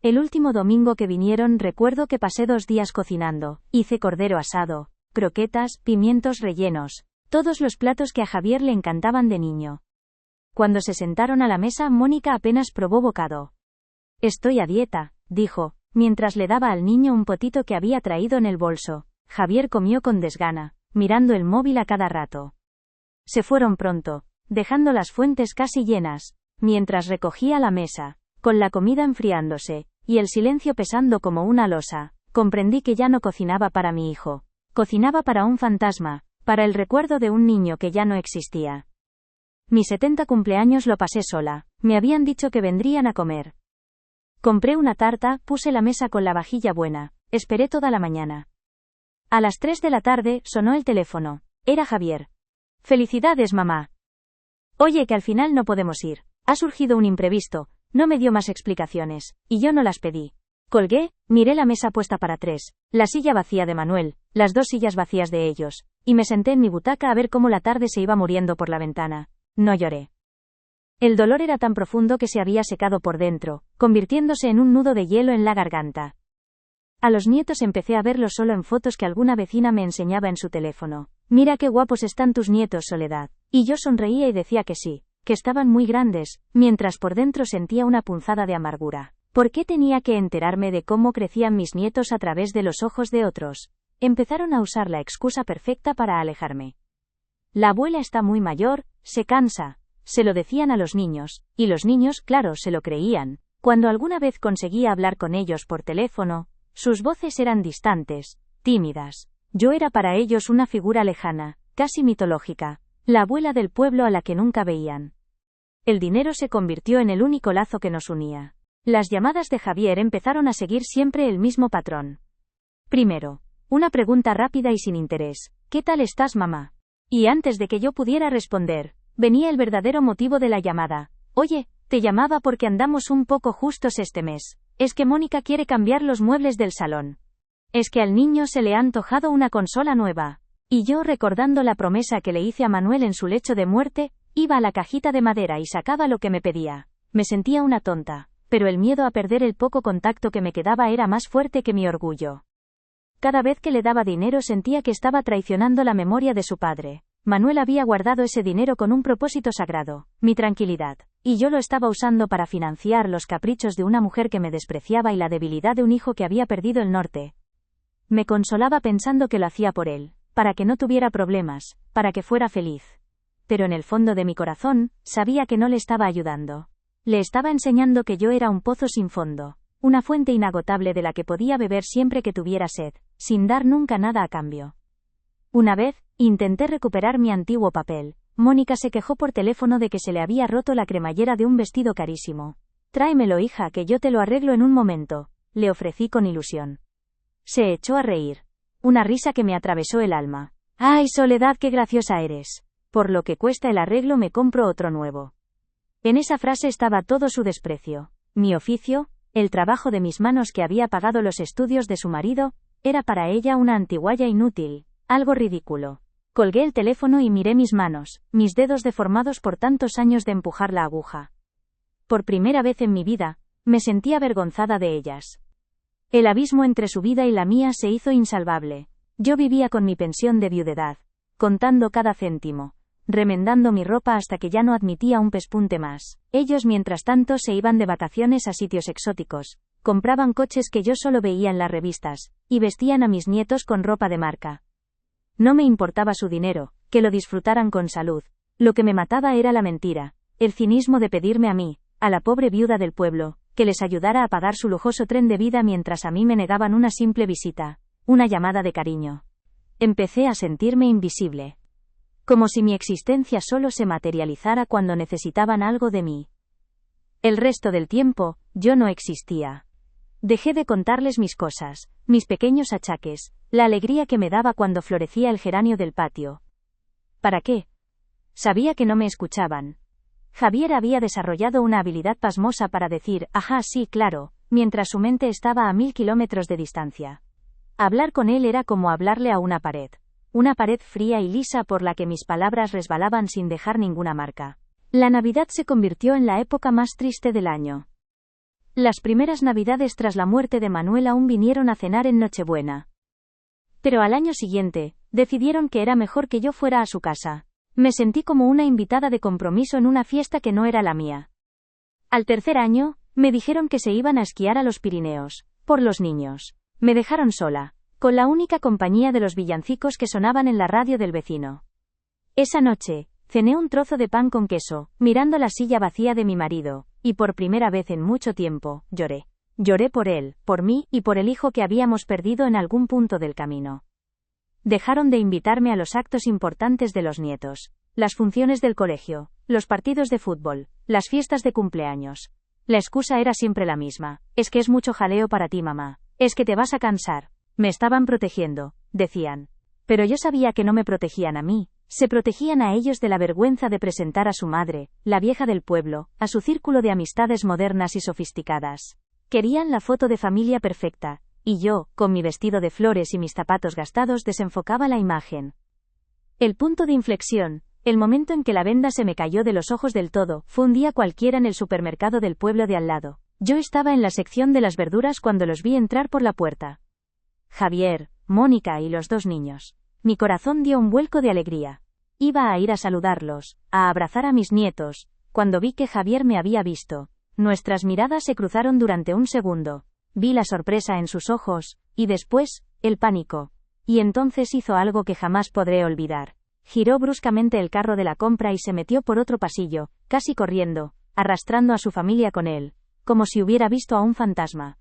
Speaker 1: El último domingo que vinieron recuerdo que pasé 2 días cocinando, hice cordero asado, croquetas, pimientos rellenos, todos los platos que a Javier le encantaban de niño. Cuando se sentaron a la mesa, Mónica apenas probó bocado. Estoy a dieta, dijo, mientras le daba al niño un potito que había traído en el bolso. Javier comió con desgana, mirando el móvil a cada rato. Se fueron pronto, dejando las fuentes casi llenas, mientras recogía la mesa, con la comida enfriándose, y el silencio pesando como una losa, comprendí que ya no cocinaba para mi hijo. Cocinaba para un fantasma, para el recuerdo de un niño que ya no existía. Mi 70 cumpleaños lo pasé sola, me habían dicho que vendrían a comer. Compré una tarta, puse la mesa con la vajilla buena, esperé toda la mañana. A las 3 de la tarde, sonó el teléfono. Era Javier. Felicidades, mamá. Oye, que al final no podemos ir. Ha surgido un imprevisto, no me dio más explicaciones, y yo no las pedí. Colgué, miré la mesa puesta para 3, la silla vacía de Manuel, las 2 sillas vacías de ellos, y me senté en mi butaca a ver cómo la tarde se iba muriendo por la ventana. No lloré. El dolor era tan profundo que se había secado por dentro, convirtiéndose en un nudo de hielo en la garganta. A los nietos empecé a verlos solo en fotos que alguna vecina me enseñaba en su teléfono. Mira qué guapos están tus nietos, Soledad. Y yo sonreía y decía que sí, que estaban muy grandes, mientras por dentro sentía una punzada de amargura. ¿Por qué tenía que enterarme de cómo crecían mis nietos a través de los ojos de otros? Empezaron a usar la excusa perfecta para alejarme. La abuela está muy mayor, se cansa. Se lo decían a los niños, y los niños, claro, se lo creían. Cuando alguna vez conseguía hablar con ellos por teléfono, sus voces eran distantes, tímidas. Yo era para ellos una figura lejana, casi mitológica, la abuela del pueblo a la que nunca veían. El dinero se convirtió en el único lazo que nos unía. Las llamadas de Javier empezaron a seguir siempre el mismo patrón. Primero, una pregunta rápida y sin interés. ¿Qué tal estás, mamá? Y antes de que yo pudiera responder, venía el verdadero motivo de la llamada. Oye, te llamaba porque andamos un poco justos este mes. Es que Mónica quiere cambiar los muebles del salón. Es que al niño se le ha antojado una consola nueva. Y yo, recordando la promesa que le hice a Manuel en su lecho de muerte, iba a la cajita de madera y sacaba lo que me pedía. Me sentía una tonta, pero el miedo a perder el poco contacto que me quedaba era más fuerte que mi orgullo. Cada vez que le daba dinero sentía que estaba traicionando la memoria de su padre. Manuel había guardado ese dinero con un propósito sagrado, mi tranquilidad, y yo lo estaba usando para financiar los caprichos de una mujer que me despreciaba y la debilidad de un hijo que había perdido el norte. Me consolaba pensando que lo hacía por él, para que no tuviera problemas, para que fuera feliz. Pero en el fondo de mi corazón, sabía que no le estaba ayudando. Le estaba enseñando que yo era un pozo sin fondo, una fuente inagotable de la que podía beber siempre que tuviera sed, sin dar nunca nada a cambio. Una vez, intenté recuperar mi antiguo papel. Mónica se quejó por teléfono de que se le había roto la cremallera de un vestido carísimo. Tráemelo, hija, que yo te lo arreglo en un momento, le ofrecí con ilusión. Se echó a reír. Una risa que me atravesó el alma. ¡Ay, Soledad, qué graciosa eres! Por lo que cuesta el arreglo me compro otro nuevo. En esa frase estaba todo su desprecio. Mi oficio, el trabajo de mis manos que había pagado los estudios de su marido, era para ella una antigualla inútil. Algo ridículo. Colgué el teléfono y miré mis manos, mis dedos deformados por tantos años de empujar la aguja. Por primera vez en mi vida, me sentí avergonzada de ellas. El abismo entre su vida y la mía se hizo insalvable. Yo vivía con mi pensión de viudedad, contando cada céntimo, remendando mi ropa hasta que ya no admitía un pespunte más. Ellos, mientras tanto, se iban de vacaciones a sitios exóticos, compraban coches que yo solo veía en las revistas, y vestían a mis nietos con ropa de marca. No me importaba su dinero, que lo disfrutaran con salud. Lo que me mataba era la mentira, el cinismo de pedirme a mí, a la pobre viuda del pueblo, que les ayudara a pagar su lujoso tren de vida mientras a mí me negaban una simple visita, una llamada de cariño. Empecé a sentirme invisible. Como si mi existencia solo se materializara cuando necesitaban algo de mí. El resto del tiempo, yo no existía. Dejé de contarles mis cosas, mis pequeños achaques, la alegría que me daba cuando florecía el geranio del patio. ¿Para qué? Sabía que no me escuchaban. Javier había desarrollado una habilidad pasmosa para decir, ajá, sí, claro, mientras su mente estaba a 1000 kilómetros de distancia. Hablar con él era como hablarle a una pared fría y lisa por la que mis palabras resbalaban sin dejar ninguna marca. La Navidad se convirtió en la época más triste del año. Las primeras Navidades tras la muerte de Manuel aún vinieron a cenar en Nochebuena. Pero al año siguiente, decidieron que era mejor que yo fuera a su casa. Me sentí como una invitada de compromiso en una fiesta que no era la mía. Al tercer año, me dijeron que se iban a esquiar a los Pirineos, por los niños. Me dejaron sola, con la única compañía de los villancicos que sonaban en la radio del vecino. Esa noche, cené un trozo de pan con queso, mirando la silla vacía de mi marido, y por primera vez en mucho tiempo, lloré. Lloré por él, por mí y por el hijo que habíamos perdido en algún punto del camino. Dejaron de invitarme a los actos importantes de los nietos, las funciones del colegio, los partidos de fútbol, las fiestas de cumpleaños. La excusa era siempre la misma: es que es mucho jaleo para ti, mamá, es que te vas a cansar. Me estaban protegiendo, decían. Pero yo sabía que no me protegían a mí, se protegían a ellos de la vergüenza de presentar a su madre, la vieja del pueblo, a su círculo de amistades modernas y sofisticadas. Querían la foto de familia perfecta, y yo, con mi vestido de flores y mis zapatos gastados, desenfocaba la imagen. El punto de inflexión, el momento en que la venda se me cayó de los ojos del todo, fue un día cualquiera en el supermercado del pueblo de al lado. Yo estaba en la sección de las verduras cuando los vi entrar por la puerta. Javier, Mónica y los dos niños. Mi corazón dio un vuelco de alegría. Iba a ir a saludarlos, a abrazar a mis nietos, cuando vi que Javier me había visto. Nuestras miradas se cruzaron durante un segundo. Vi la sorpresa en sus ojos, y después, el pánico. Y entonces hizo algo que jamás podré olvidar. Giró bruscamente el carro de la compra y se metió por otro pasillo, casi corriendo, arrastrando a su familia con él, como si hubiera visto a un fantasma.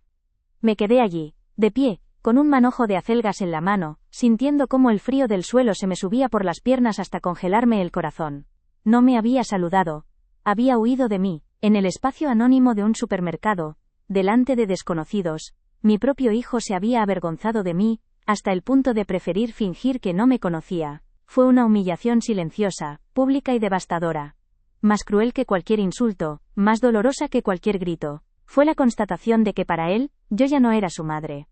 Speaker 1: Me quedé allí, de pie, con un manojo de acelgas en la mano, sintiendo cómo el frío del suelo se me subía por las piernas hasta congelarme el corazón. No me había saludado. Había huido de mí, en el espacio anónimo de un supermercado, delante de desconocidos. Mi propio hijo se había avergonzado de mí, hasta el punto de preferir fingir que no me conocía. Fue una humillación silenciosa, pública y devastadora. Más cruel que cualquier insulto, más dolorosa que cualquier grito. Fue la constatación de que para él, yo ya no era su madre.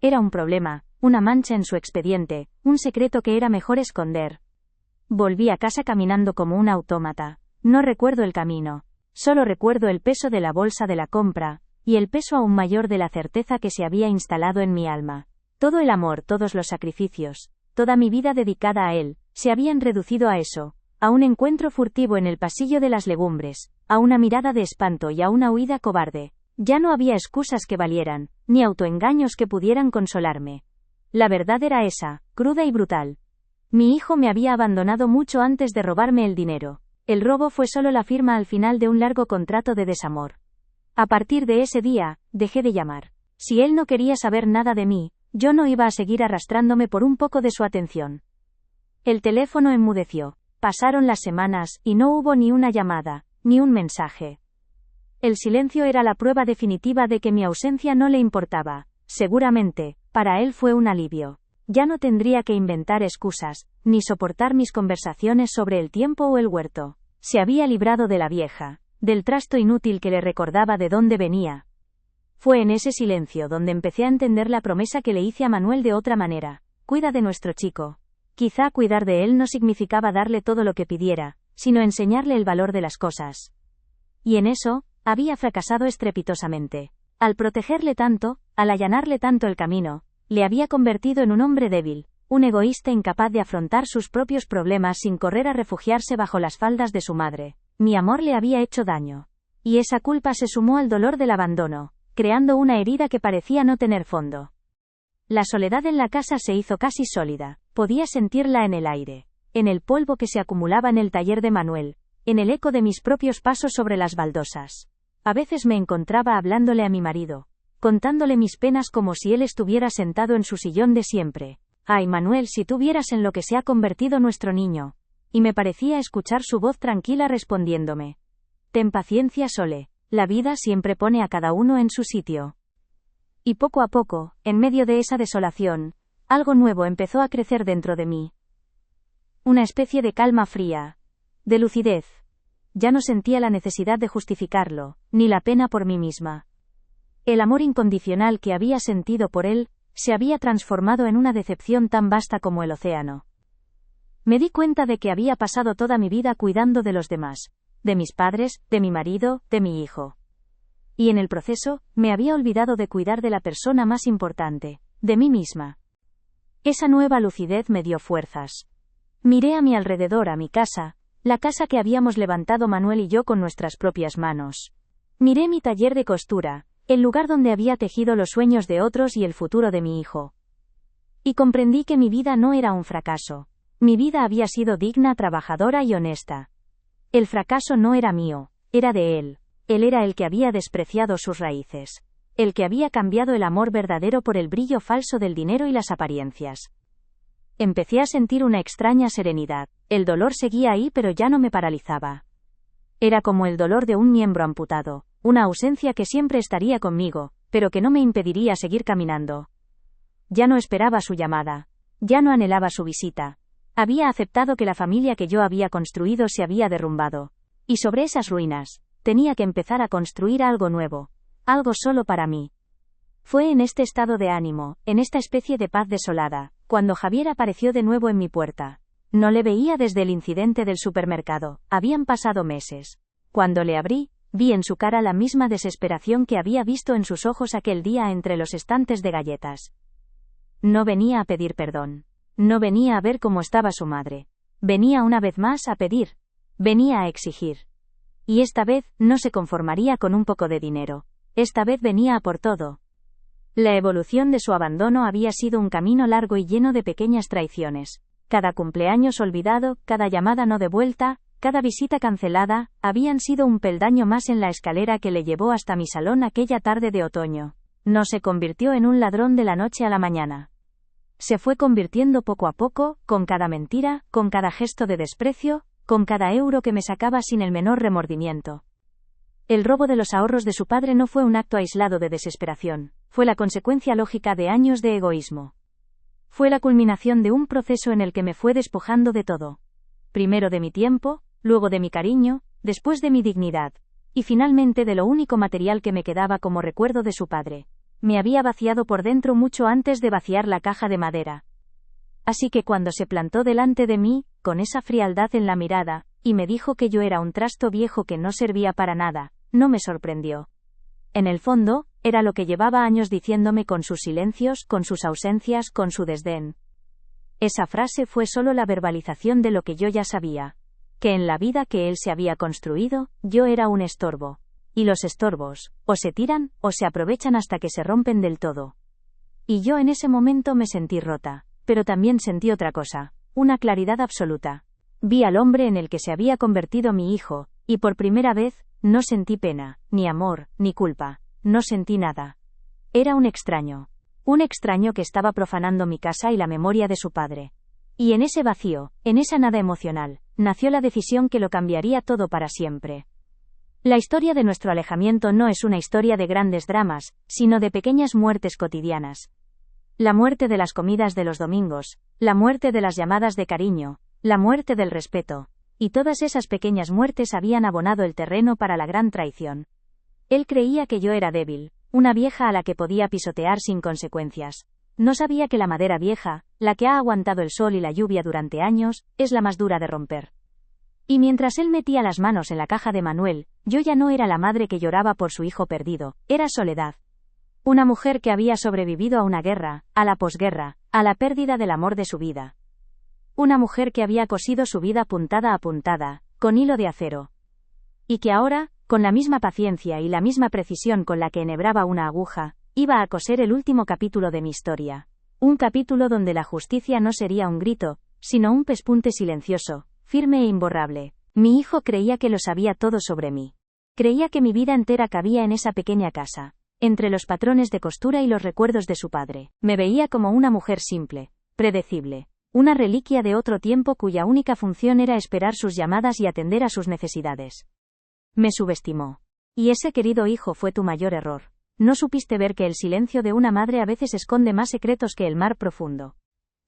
Speaker 1: Era un problema, una mancha en su expediente, un secreto que era mejor esconder. Volví a casa caminando como un autómata. No recuerdo el camino. Solo recuerdo el peso de la bolsa de la compra, y el peso aún mayor de la certeza que se había instalado en mi alma. Todo el amor, todos los sacrificios, toda mi vida dedicada a él, se habían reducido a eso, a un encuentro furtivo en el pasillo de las legumbres, a una mirada de espanto y a una huida cobarde. Ya no había excusas que valieran, ni autoengaños que pudieran consolarme. La verdad era esa, cruda y brutal. Mi hijo me había abandonado mucho antes de robarme el dinero. El robo fue solo la firma al final de un largo contrato de desamor. A partir de ese día, dejé de llamar. Si él no quería saber nada de mí, yo no iba a seguir arrastrándome por un poco de su atención. El teléfono enmudeció. Pasaron las semanas, y no hubo ni una llamada, ni un mensaje. El silencio era la prueba definitiva de que mi ausencia no le importaba. Seguramente, para él fue un alivio. Ya no tendría que inventar excusas, ni soportar mis conversaciones sobre el tiempo o el huerto. Se había librado de la vieja, del trasto inútil que le recordaba de dónde venía. Fue en ese silencio donde empecé a entender la promesa que le hice a Manuel de otra manera. Cuida de nuestro chico. Quizá cuidar de él no significaba darle todo lo que pidiera, sino enseñarle el valor de las cosas. Y en eso, había fracasado estrepitosamente. Al protegerle tanto, al allanarle tanto el camino, le había convertido en un hombre débil, un egoísta incapaz de afrontar sus propios problemas sin correr a refugiarse bajo las faldas de su madre. Mi amor le había hecho daño. Y esa culpa se sumó al dolor del abandono, creando una herida que parecía no tener fondo. La soledad en la casa se hizo casi sólida. Podía sentirla en el aire, en el polvo que se acumulaba en el taller de Manuel, en el eco de mis propios pasos sobre las baldosas. A veces me encontraba hablándole a mi marido, contándole mis penas como si él estuviera sentado en su sillón de siempre. Ay, Manuel, si tú vieras en lo que se ha convertido nuestro niño. Y me parecía escuchar su voz tranquila respondiéndome. Ten paciencia, Sole, la vida siempre pone a cada uno en su sitio. Y poco a poco, en medio de esa desolación, algo nuevo empezó a crecer dentro de mí. Una especie de calma fría, de lucidez. Ya no sentía la necesidad de justificarlo, ni la pena por mí misma. El amor incondicional que había sentido por él, se había transformado en una decepción tan vasta como el océano. Me di cuenta de que había pasado toda mi vida cuidando de los demás, de mis padres, de mi marido, de mi hijo. Y en el proceso, me había olvidado de cuidar de la persona más importante, de mí misma. Esa nueva lucidez me dio fuerzas. Miré a mi alrededor, a mi casa, la casa que habíamos levantado Manuel y yo con nuestras propias manos. Miré mi taller de costura, el lugar donde había tejido los sueños de otros y el futuro de mi hijo. Y comprendí que mi vida no era un fracaso. Mi vida había sido digna, trabajadora y honesta. El fracaso no era mío, era de él. Él era el que había despreciado sus raíces. El que había cambiado el amor verdadero por el brillo falso del dinero y las apariencias. Empecé a sentir una extraña serenidad. El dolor seguía ahí, pero ya no me paralizaba. Era como el dolor de un miembro amputado, una ausencia que siempre estaría conmigo, pero que no me impediría seguir caminando. Ya no esperaba su llamada. Ya no anhelaba su visita. Había aceptado que la familia que yo había construido se había derrumbado. Y sobre esas ruinas, tenía que empezar a construir algo nuevo. Algo solo para mí. Fue en este estado de ánimo, en esta especie de paz desolada, cuando Javier apareció de nuevo en mi puerta. No le veía desde el incidente del supermercado, habían pasado meses. Cuando le abrí, vi en su cara la misma desesperación que había visto en sus ojos aquel día entre los estantes de galletas. No venía a pedir perdón. No venía a ver cómo estaba su madre. Venía una vez más a pedir. Venía a exigir. Y esta vez, no se conformaría con un poco de dinero. Esta vez venía a por todo. La evolución de su abandono había sido un camino largo y lleno de pequeñas traiciones. Cada cumpleaños olvidado, cada llamada no devuelta, cada visita cancelada, habían sido un peldaño más en la escalera que le llevó hasta mi salón aquella tarde de otoño. No se convirtió en un ladrón de la noche a la mañana. Se fue convirtiendo poco a poco, con cada mentira, con cada gesto de desprecio, con cada euro que me sacaba sin el menor remordimiento. El robo de los ahorros de su padre no fue un acto aislado de desesperación, fue la consecuencia lógica de años de egoísmo. Fue la culminación de un proceso en el que me fue despojando de todo. Primero de mi tiempo, luego de mi cariño, después de mi dignidad, y finalmente de lo único material que me quedaba como recuerdo de su padre. Me había vaciado por dentro mucho antes de vaciar la caja de madera. Así que cuando se plantó delante de mí, con esa frialdad en la mirada, y me dijo que yo era un trasto viejo que no servía para nada, no me sorprendió. En el fondo, era lo que llevaba años diciéndome con sus silencios, con sus ausencias, con su desdén. Esa frase fue solo la verbalización de lo que yo ya sabía. Que en la vida que él se había construido, yo era un estorbo. Y los estorbos, o se tiran, o se aprovechan hasta que se rompen del todo. Y yo en ese momento me sentí rota, pero también sentí otra cosa, una claridad absoluta. Vi al hombre en el que se había convertido mi hijo, y por primera vez, no sentí pena, ni amor, ni culpa, no sentí nada. Era un extraño que estaba profanando mi casa y la memoria de su padre. Y en ese vacío, en esa nada emocional, nació la decisión que lo cambiaría todo para siempre. La historia de nuestro alejamiento no es una historia de grandes dramas, sino de pequeñas muertes cotidianas. La muerte de las comidas de los domingos, la muerte de las llamadas de cariño, la muerte del respeto, y todas esas pequeñas muertes habían abonado el terreno para la gran traición. Él creía que yo era débil, una vieja a la que podía pisotear sin consecuencias. No sabía que la madera vieja, la que ha aguantado el sol y la lluvia durante años, es la más dura de romper. Y mientras él metía las manos en la caja de Manuel, yo ya no era la madre que lloraba por su hijo perdido, era Soledad. Una mujer que había sobrevivido a una guerra, a la posguerra, a la pérdida del amor de su vida. Una mujer que había cosido su vida puntada a puntada, con hilo de acero. Y que ahora, con la misma paciencia y la misma precisión con la que enhebraba una aguja, iba a coser el último capítulo de mi historia. Un capítulo donde la justicia no sería un grito, sino un pespunte silencioso, firme e imborrable. Mi hijo creía que lo sabía todo sobre mí. Creía que mi vida entera cabía en esa pequeña casa, entre los patrones de costura y los recuerdos de su padre. Me veía como una mujer simple, predecible, una reliquia de otro tiempo cuya única función era esperar sus llamadas y atender a sus necesidades. Me subestimó. Y ese querido hijo fue tu mayor error. No supiste ver que el silencio de una madre a veces esconde más secretos que el mar profundo.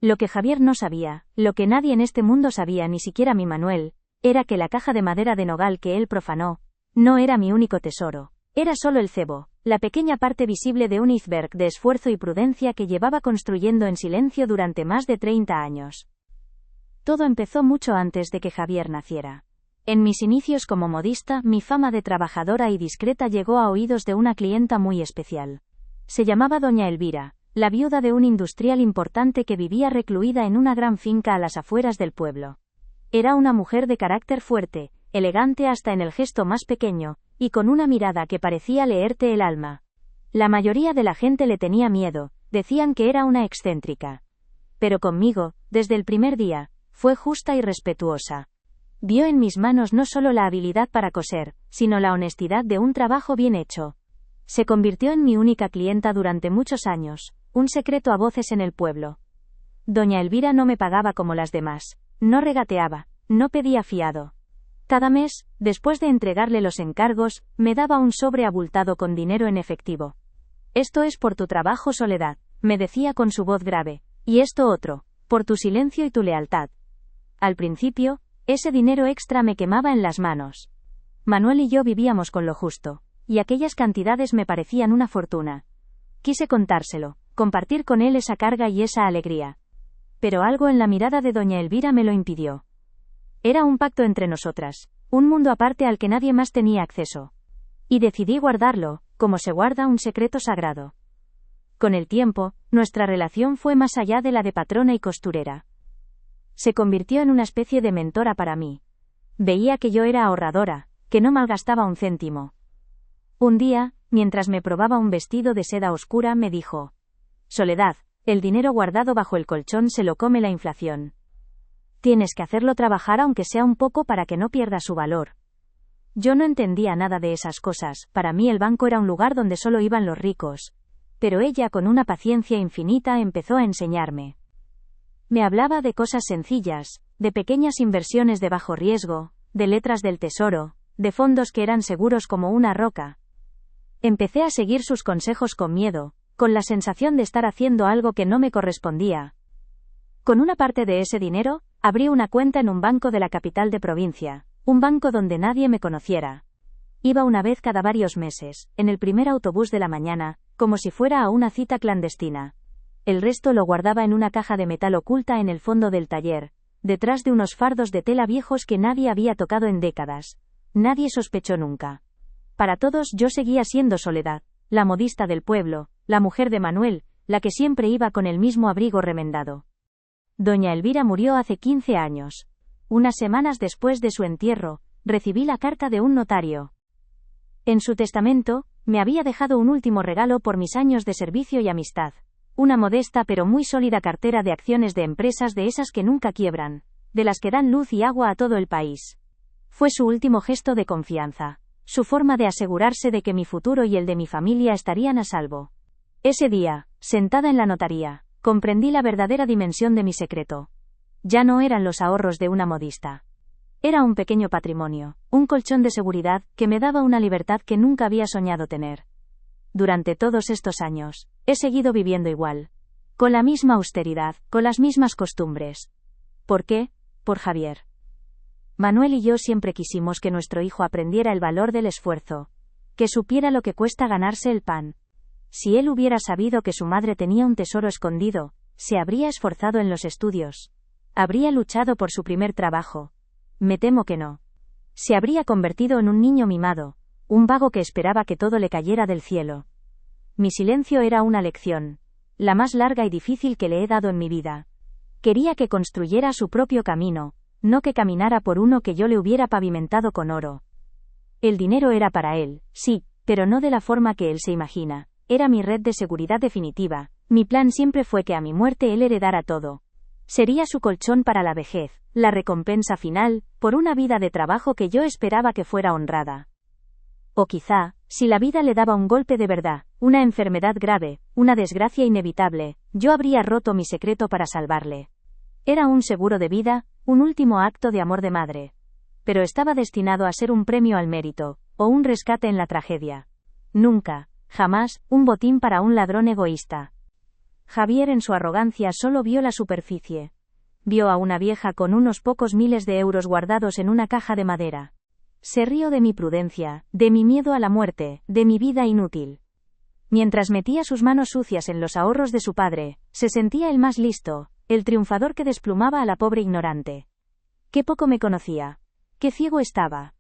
Speaker 1: Lo que Javier no sabía, lo que nadie en este mundo sabía, ni siquiera mi Manuel, era que la caja de madera de nogal que él profanó, no era mi único tesoro, era solo el cebo, la pequeña parte visible de un iceberg de esfuerzo y prudencia que llevaba construyendo en silencio durante más de 30 años. Todo empezó mucho antes de que Javier naciera. En mis inicios como modista, mi fama de trabajadora y discreta llegó a oídos de una clienta muy especial. Se llamaba doña Elvira, la viuda de un industrial importante que vivía recluida en una gran finca a las afueras del pueblo. Era una mujer de carácter fuerte, elegante hasta en el gesto más pequeño, y con una mirada que parecía leerte el alma. La mayoría de la gente le tenía miedo, decían que era una excéntrica. Pero conmigo, desde el primer día, fue justa y respetuosa. Vio en mis manos no solo la habilidad para coser, sino la honestidad de un trabajo bien hecho. Se convirtió en mi única clienta durante muchos años, un secreto a voces en el pueblo. Doña Elvira no me pagaba como las demás, no regateaba, no pedía fiado. Cada mes, después de entregarle los encargos, me daba un sobre abultado con dinero en efectivo. Esto es por tu trabajo, Soledad, me decía con su voz grave, y esto otro, por tu silencio y tu lealtad. Al principio, ese dinero extra me quemaba en las manos. Manuel y yo vivíamos con lo justo, y aquellas cantidades me parecían una fortuna. Quise contárselo, compartir con él esa carga y esa alegría. Pero algo en la mirada de doña Elvira me lo impidió. Era un pacto entre nosotras, un mundo aparte al que nadie más tenía acceso. Y decidí guardarlo, como se guarda un secreto sagrado. Con el tiempo, nuestra relación fue más allá de la de patrona y costurera. Se convirtió en una especie de mentora para mí. Veía que yo era ahorradora, que no malgastaba un céntimo. Un día, mientras me probaba un vestido de seda oscura, me dijo: Soledad, el dinero guardado bajo el colchón se lo come la inflación. Tienes que hacerlo trabajar aunque sea un poco para que no pierda su valor. Yo no entendía nada de esas cosas, para mí el banco era un lugar donde solo iban los ricos. Pero ella, con una paciencia infinita, empezó a enseñarme. Me hablaba de cosas sencillas, de pequeñas inversiones de bajo riesgo, de letras del tesoro, de fondos que eran seguros como una roca. Empecé a seguir sus consejos con miedo, con la sensación de estar haciendo algo que no me correspondía. Con una parte de ese dinero, abrí una cuenta en un banco de la capital de provincia, un banco donde nadie me conociera. Iba una vez cada varios meses, en el primer autobús de la mañana, como si fuera a una cita clandestina. El resto lo guardaba en una caja de metal oculta en el fondo del taller, detrás de unos fardos de tela viejos que nadie había tocado en décadas. Nadie sospechó nunca. Para todos yo seguía siendo Soledad, la modista del pueblo, la mujer de Manuel, la que siempre iba con el mismo abrigo remendado. Doña Elvira murió hace 15 años. Unas semanas después de su entierro, recibí la carta de un notario. En su testamento, me había dejado un último regalo por mis años de servicio y amistad. Una modesta pero muy sólida cartera de acciones de empresas, de esas que nunca quiebran, de las que dan luz y agua a todo el país. Fue su último gesto de confianza, su forma de asegurarse de que mi futuro y el de mi familia estarían a salvo. Ese día, sentada en la notaría, comprendí la verdadera dimensión de mi secreto. Ya no eran los ahorros de una modista. Era un pequeño patrimonio, un colchón de seguridad que me daba una libertad que nunca había soñado tener. Durante todos estos años, he seguido viviendo igual. Con la misma austeridad, con las mismas costumbres. ¿Por qué? Por Javier. Manuel y yo siempre quisimos que nuestro hijo aprendiera el valor del esfuerzo. Que supiera lo que cuesta ganarse el pan. Si él hubiera sabido que su madre tenía un tesoro escondido, se habría esforzado en los estudios. Habría luchado por su primer trabajo. Me temo que no. Se habría convertido en un niño mimado, un vago que esperaba que todo le cayera del cielo. Mi silencio era una lección, la más larga y difícil que le he dado en mi vida. Quería que construyera su propio camino, no que caminara por uno que yo le hubiera pavimentado con oro. El dinero era para él, sí, pero no de la forma que él se imagina. Era mi red de seguridad definitiva. Mi plan siempre fue que a mi muerte él heredara todo. Sería su colchón para la vejez, la recompensa final, por una vida de trabajo que yo esperaba que fuera honrada. O quizá, si la vida le daba un golpe de verdad, una enfermedad grave, una desgracia inevitable, yo habría roto mi secreto para salvarle. Era un seguro de vida, un último acto de amor de madre. Pero estaba destinado a ser un premio al mérito, o un rescate en la tragedia. Nunca, jamás, un botín para un ladrón egoísta. Javier, en su arrogancia, solo vio la superficie. Vio a una vieja con unos pocos miles de euros guardados en una caja de madera. Se rió de mi prudencia, de mi miedo a la muerte, de mi vida inútil. Mientras metía sus manos sucias en los ahorros de su padre, se sentía el más listo, el triunfador que desplumaba a la pobre ignorante. Qué poco me conocía. Qué ciego estaba.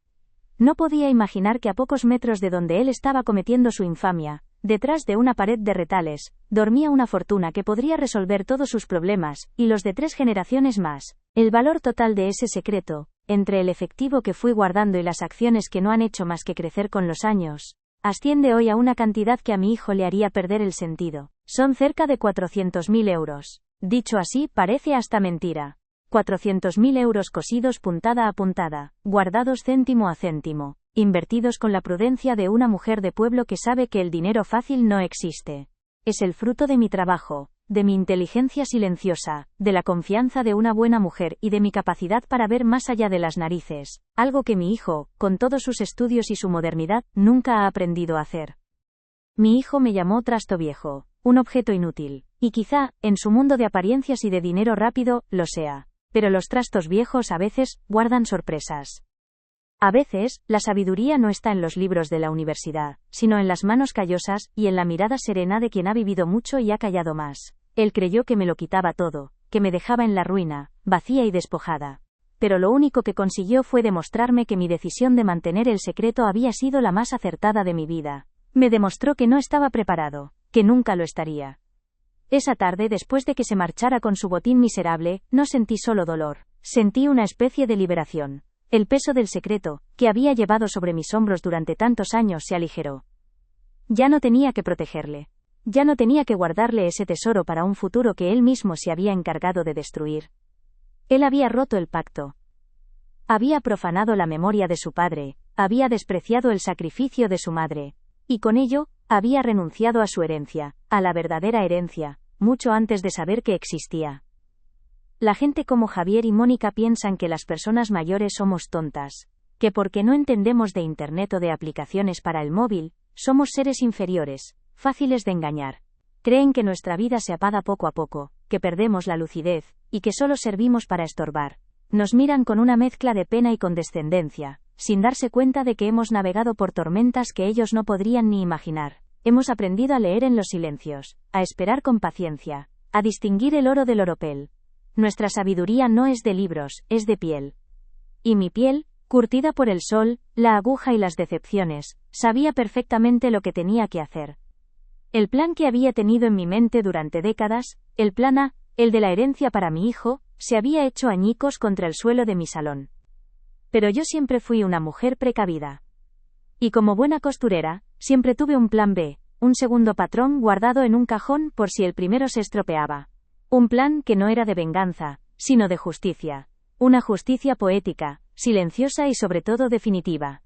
Speaker 1: No podía imaginar que a pocos metros de donde él estaba cometiendo su infamia, detrás de una pared de retales, dormía una fortuna que podría resolver todos sus problemas, y los de 3 generaciones más. El valor total de ese secreto, entre el efectivo que fui guardando y las acciones que no han hecho más que crecer con los años, asciende hoy a una cantidad que a mi hijo le haría perder el sentido. Son cerca de 400.000 euros. Dicho así, parece hasta mentira. 400.000 euros cosidos puntada a puntada, guardados céntimo a céntimo, invertidos con la prudencia de una mujer de pueblo que sabe que el dinero fácil no existe. Es el fruto de mi trabajo, de mi inteligencia silenciosa, de la confianza de una buena mujer y de mi capacidad para ver más allá de las narices, algo que mi hijo, con todos sus estudios y su modernidad, nunca ha aprendido a hacer. Mi hijo me llamó trasto viejo, un objeto inútil, y quizá, en su mundo de apariencias y de dinero rápido, lo sea. Pero los trastos viejos a veces guardan sorpresas. A veces, la sabiduría no está en los libros de la universidad, sino en las manos callosas y en la mirada serena de quien ha vivido mucho y ha callado más. Él creyó que me lo quitaba todo, que me dejaba en la ruina, vacía y despojada. Pero lo único que consiguió fue demostrarme que mi decisión de mantener el secreto había sido la más acertada de mi vida. Me demostró que no estaba preparado, que nunca lo estaría. Esa tarde, después de que se marchara con su botín miserable, no sentí solo dolor, sentí una especie de liberación. El peso del secreto, que había llevado sobre mis hombros durante tantos años, se aligeró. Ya no tenía que protegerle. Ya no tenía que guardarle ese tesoro para un futuro que él mismo se había encargado de destruir. Él había roto el pacto. Había profanado la memoria de su padre, había despreciado el sacrificio de su madre. Y con ello, había renunciado a su herencia, a la verdadera herencia, mucho antes de saber que existía. La gente como Javier y Mónica piensan que las personas mayores somos tontas, que porque no entendemos de Internet o de aplicaciones para el móvil, somos seres inferiores, fáciles de engañar. Creen que nuestra vida se apaga poco a poco, que perdemos la lucidez, y que solo servimos para estorbar. Nos miran con una mezcla de pena y condescendencia, sin darse cuenta de que hemos navegado por tormentas que ellos no podrían ni imaginar. Hemos aprendido a leer en los silencios, a esperar con paciencia, a distinguir el oro del oropel. Nuestra sabiduría no es de libros, es de piel. Y mi piel, curtida por el sol, la aguja y las decepciones, sabía perfectamente lo que tenía que hacer. El plan que había tenido en mi mente durante décadas, el plan A, el de la herencia para mi hijo, se había hecho añicos contra el suelo de mi salón. Pero yo siempre fui una mujer precavida. Y como buena costurera, siempre tuve un plan B, un segundo patrón guardado en un cajón por si el primero se estropeaba. Un plan que no era de venganza, sino de justicia. Una justicia poética, silenciosa y sobre todo definitiva.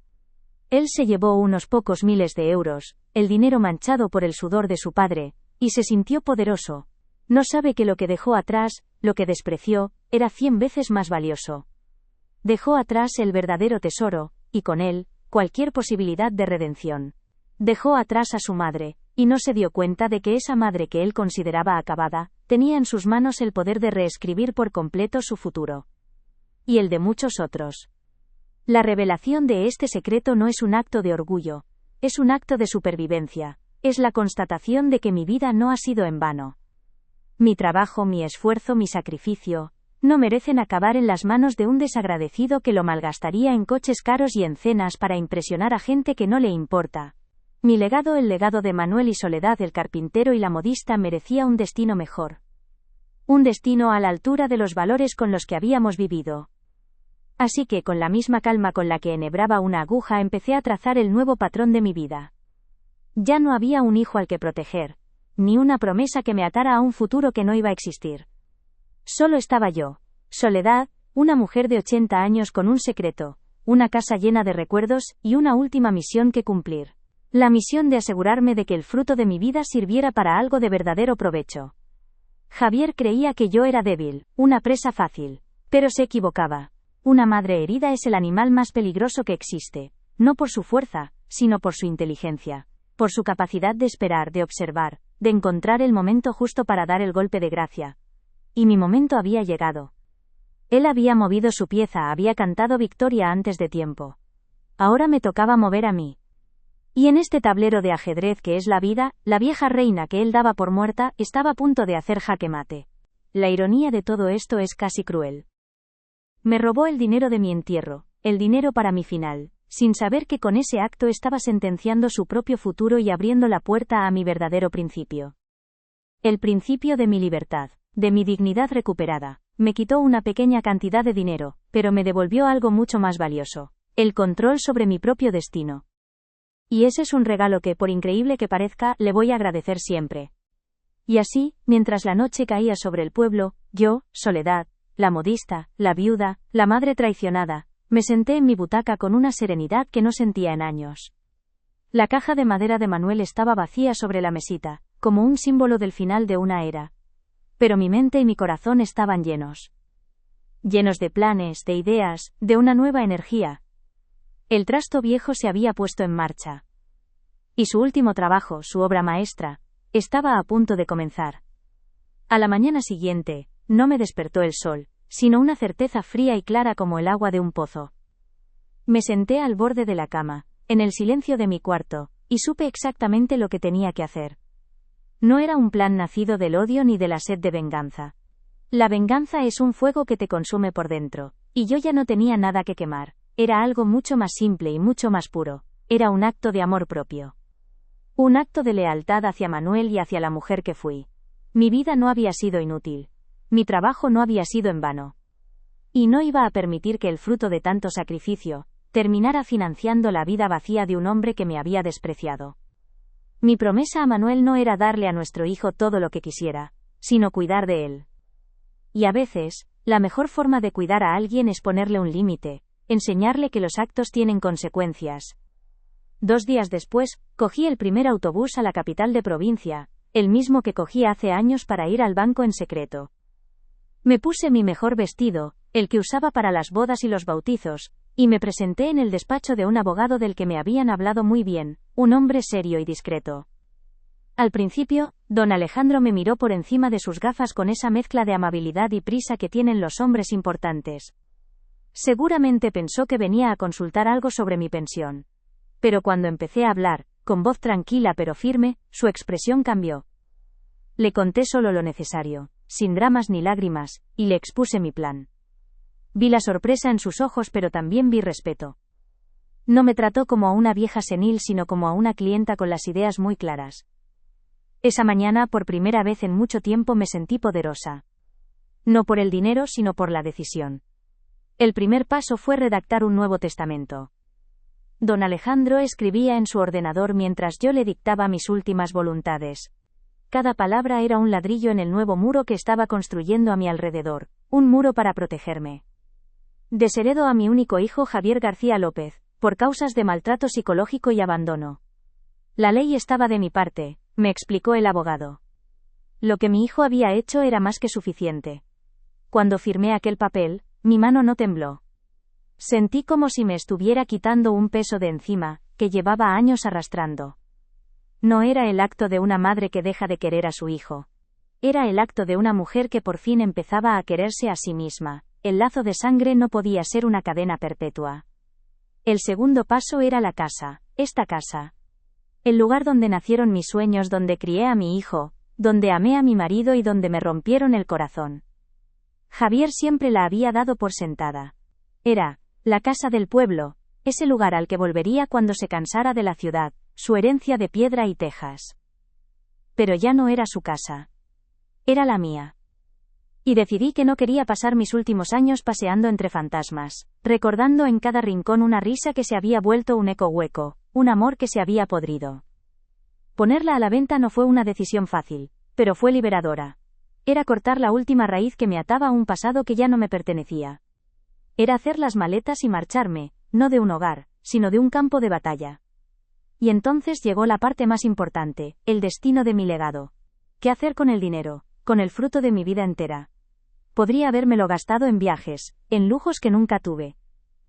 Speaker 1: Él se llevó unos pocos miles de euros, el dinero manchado por el sudor de su padre, y se sintió poderoso. No sabe que lo que dejó atrás, lo que despreció, era 100 veces más valioso. Dejó atrás el verdadero tesoro, y con él, cualquier posibilidad de redención. Dejó atrás a su madre, y no se dio cuenta de que esa madre que él consideraba acabada, tenía en sus manos el poder de reescribir por completo su futuro. Y el de muchos otros. La revelación de este secreto no es un acto de orgullo, es un acto de supervivencia, es la constatación de que mi vida no ha sido en vano. Mi trabajo, mi esfuerzo, mi sacrificio, no merecen acabar en las manos de un desagradecido que lo malgastaría en coches caros y en cenas para impresionar a gente que no le importa. Mi legado, el legado de Manuel y Soledad, el carpintero y la modista, merecía un destino mejor. Un destino a la altura de los valores con los que habíamos vivido. Así que con la misma calma con la que enhebraba una aguja empecé a trazar el nuevo patrón de mi vida. Ya no había un hijo al que proteger, ni una promesa que me atara a un futuro que no iba a existir. Solo estaba yo, Soledad, una mujer de 80 años con un secreto, una casa llena de recuerdos y una última misión que cumplir. La misión de asegurarme de que el fruto de mi vida sirviera para algo de verdadero provecho. Javier creía que yo era débil, una presa fácil, pero se equivocaba. Una madre herida es el animal más peligroso que existe, no por su fuerza, sino por su inteligencia, por su capacidad de esperar, de observar, de encontrar el momento justo para dar el golpe de gracia. Y mi momento había llegado. Él había movido su pieza, había cantado victoria antes de tiempo. Ahora me tocaba mover a mí. Y en este tablero de ajedrez que es la vida, la vieja reina que él daba por muerta, estaba a punto de hacer jaque mate. La ironía de todo esto es casi cruel. Me robó el dinero de mi entierro, el dinero para mi final, sin saber que con ese acto estaba sentenciando su propio futuro y abriendo la puerta a mi verdadero principio. El principio de mi libertad, de mi dignidad recuperada. Me quitó una pequeña cantidad de dinero, pero me devolvió algo mucho más valioso, el control sobre mi propio destino. Y ese es un regalo que, por increíble que parezca, le voy a agradecer siempre. Y así, mientras la noche caía sobre el pueblo, yo, Soledad, la modista, la viuda, la madre traicionada, me senté en mi butaca con una serenidad que no sentía en años. La caja de madera de Manuel estaba vacía sobre la mesita, como un símbolo del final de una era. Pero mi mente y mi corazón estaban llenos. Llenos de planes, de ideas, de una nueva energía. El trasto viejo se había puesto en marcha. Y su último trabajo, su obra maestra, estaba a punto de comenzar. A la mañana siguiente, no me despertó el sol, sino una certeza fría y clara como el agua de un pozo. Me senté al borde de la cama, en el silencio de mi cuarto, y supe exactamente lo que tenía que hacer. No era un plan nacido del odio ni de la sed de venganza. La venganza es un fuego que te consume por dentro, y yo ya no tenía nada que quemar. Era algo mucho más simple y mucho más puro. Era un acto de amor propio. Un acto de lealtad hacia Manuel y hacia la mujer que fui. Mi vida no había sido inútil. Mi trabajo no había sido en vano. Y no iba a permitir que el fruto de tanto sacrificio terminara financiando la vida vacía de un hombre que me había despreciado. Mi promesa a Manuel no era darle a nuestro hijo todo lo que quisiera, sino cuidar de él. Y a veces, la mejor forma de cuidar a alguien es ponerle un límite, enseñarle que los actos tienen consecuencias. 2 días después, cogí el primer autobús a la capital de provincia, el mismo que cogí hace años para ir al banco en secreto. Me puse mi mejor vestido, el que usaba para las bodas y los bautizos, y me presenté en el despacho de un abogado del que me habían hablado muy bien, un hombre serio y discreto. Al principio, don Alejandro me miró por encima de sus gafas con esa mezcla de amabilidad y prisa que tienen los hombres importantes. Seguramente pensó que venía a consultar algo sobre mi pensión. Pero cuando empecé a hablar, con voz tranquila pero firme, su expresión cambió. Le conté solo lo necesario, sin dramas ni lágrimas, y le expuse mi plan. Vi la sorpresa en sus ojos pero también vi respeto. No me trató como a una vieja senil sino como a una clienta con las ideas muy claras. Esa mañana por primera vez en mucho tiempo me sentí poderosa. No por el dinero sino por la decisión. El primer paso fue redactar un nuevo testamento. Don Alejandro escribía en su ordenador mientras yo le dictaba mis últimas voluntades. Cada palabra era un ladrillo en el nuevo muro que estaba construyendo a mi alrededor, un muro para protegerme. Desheredo a mi único hijo Javier García López, por causas de maltrato psicológico y abandono. La ley estaba de mi parte, me explicó el abogado. Lo que mi hijo había hecho era más que suficiente. Cuando firmé aquel papel, mi mano no tembló. Sentí como si me estuviera quitando un peso de encima, que llevaba años arrastrando. No era el acto de una madre que deja de querer a su hijo. Era el acto de una mujer que por fin empezaba a quererse a sí misma. El lazo de sangre no podía ser una cadena perpetua. El segundo paso era la casa, esta casa. El lugar donde nacieron mis sueños, donde crié a mi hijo, donde amé a mi marido y donde me rompieron el corazón. Javier siempre la había dado por sentada. Era la casa del pueblo, ese lugar al que volvería cuando se cansara de la ciudad, su herencia de piedra y tejas. Pero ya no era su casa. Era la mía. Y decidí que no quería pasar mis últimos años paseando entre fantasmas, recordando en cada rincón una risa que se había vuelto un eco hueco, un amor que se había podrido. Ponerla a la venta no fue una decisión fácil, pero fue liberadora. Era cortar la última raíz que me ataba a un pasado que ya no me pertenecía. Era hacer las maletas y marcharme, no de un hogar, sino de un campo de batalla. Y entonces llegó la parte más importante, el destino de mi legado. ¿Qué hacer con el dinero, con el fruto de mi vida entera? Podría habérmelo gastado en viajes, en lujos que nunca tuve.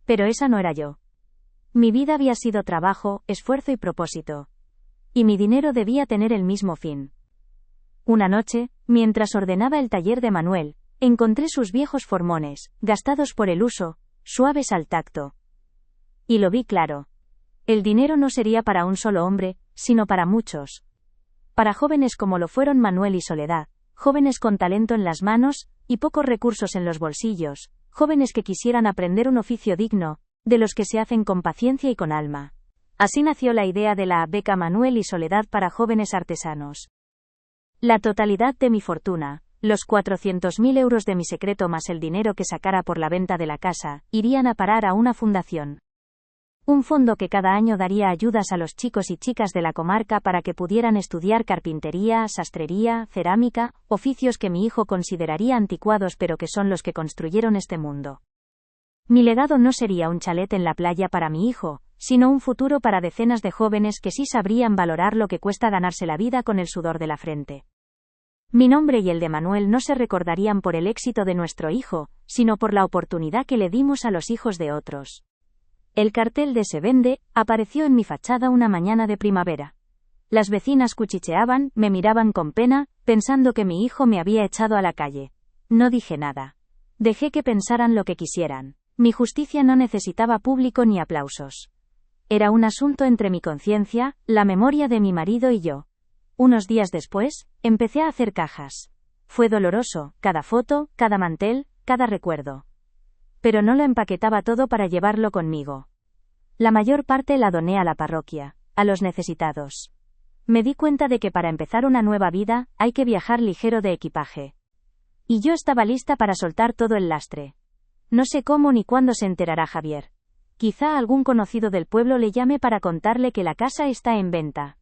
Speaker 1: Pero esa no era yo. Mi vida había sido trabajo, esfuerzo y propósito. Y mi dinero debía tener el mismo fin. Una noche, mientras ordenaba el taller de Manuel, encontré sus viejos formones, gastados por el uso, suaves al tacto. Y lo vi claro. El dinero no sería para un solo hombre, sino para muchos. Para jóvenes como lo fueron Manuel y Soledad, jóvenes con talento en las manos, y pocos recursos en los bolsillos, jóvenes que quisieran aprender un oficio digno, de los que se hacen con paciencia y con alma. Así nació la idea de la beca Manuel y Soledad para jóvenes artesanos. La totalidad de mi fortuna, los 400.000 euros de mi secreto más el dinero que sacara por la venta de la casa, irían a parar a una fundación. Un fondo que cada año daría ayudas a los chicos y chicas de la comarca para que pudieran estudiar carpintería, sastrería, cerámica, oficios que mi hijo consideraría anticuados pero que son los que construyeron este mundo. Mi legado no sería un chalet en la playa para mi hijo, sino un futuro para decenas de jóvenes que sí sabrían valorar lo que cuesta ganarse la vida con el sudor de la frente. Mi nombre y el de Manuel no se recordarían por el éxito de nuestro hijo, sino por la oportunidad que le dimos a los hijos de otros. El cartel de Se vende apareció en mi fachada una mañana de primavera. Las vecinas cuchicheaban, me miraban con pena, pensando que mi hijo me había echado a la calle. No dije nada. Dejé que pensaran lo que quisieran. Mi justicia no necesitaba público ni aplausos. Era un asunto entre mi conciencia, la memoria de mi marido y yo. Unos días después, empecé a hacer cajas. Fue doloroso, cada foto, cada mantel, cada recuerdo. Pero no lo empaquetaba todo para llevarlo conmigo. La mayor parte la doné a la parroquia, a los necesitados. Me di cuenta de que para empezar una nueva vida, hay que viajar ligero de equipaje. Y yo estaba lista para soltar todo el lastre. No sé cómo ni cuándo se enterará Javier. Quizá algún conocido del pueblo le llame para contarle que la casa está en venta.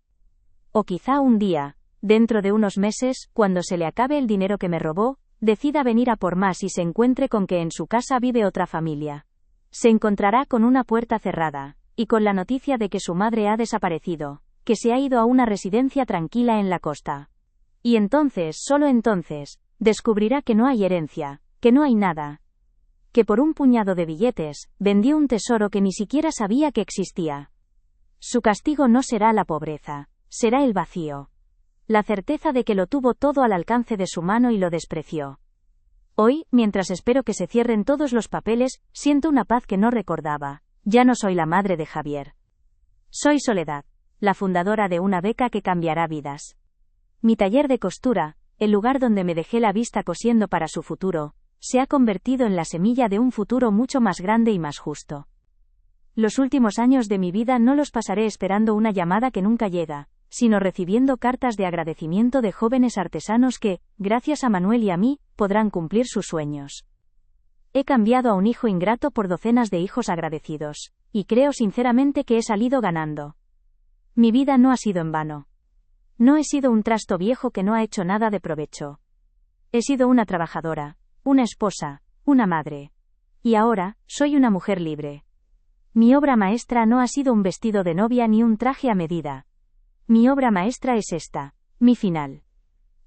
Speaker 1: O quizá un día, dentro de unos meses, cuando se le acabe el dinero que me robó, decida venir a por más y se encuentre con que en su casa vive otra familia. Se encontrará con una puerta cerrada, y con la noticia de que su madre ha desaparecido, que se ha ido a una residencia tranquila en la costa. Y entonces, solo entonces, descubrirá que no hay herencia, que no hay nada. Que por un puñado de billetes, vendió un tesoro que ni siquiera sabía que existía. Su castigo no será la pobreza, será el vacío. La certeza de que lo tuvo todo al alcance de su mano y lo despreció. Hoy, mientras espero que se cierren todos los papeles, siento una paz que no recordaba. Ya no soy la madre de Javier. Soy Soledad, la fundadora de una beca que cambiará vidas. Mi taller de costura, el lugar donde me dejé la vista cosiendo para su futuro, se ha convertido en la semilla de un futuro mucho más grande y más justo. Los últimos años de mi vida no los pasaré esperando una llamada que nunca llega, sino recibiendo cartas de agradecimiento de jóvenes artesanos que, gracias a Manuel y a mí, podrán cumplir sus sueños. He cambiado a un hijo ingrato por docenas de hijos agradecidos, y creo sinceramente que he salido ganando. Mi vida no ha sido en vano. No he sido un trasto viejo que no ha hecho nada de provecho. He sido una trabajadora, una esposa, una madre. Y ahora, soy una mujer libre. Mi obra maestra no ha sido un vestido de novia ni un traje a medida. Mi obra maestra es esta, mi final.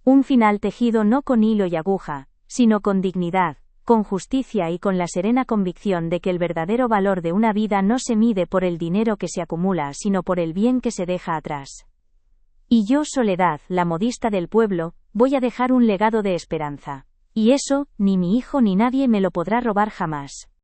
Speaker 1: Un final tejido no con hilo y aguja, sino con dignidad, con justicia y con la serena convicción de que el verdadero valor de una vida no se mide por el dinero que se acumula sino por el bien que se deja atrás. Y yo, Soledad, la modista del pueblo, voy a dejar un legado de esperanza. Y eso, ni mi hijo ni nadie me lo podrá robar jamás.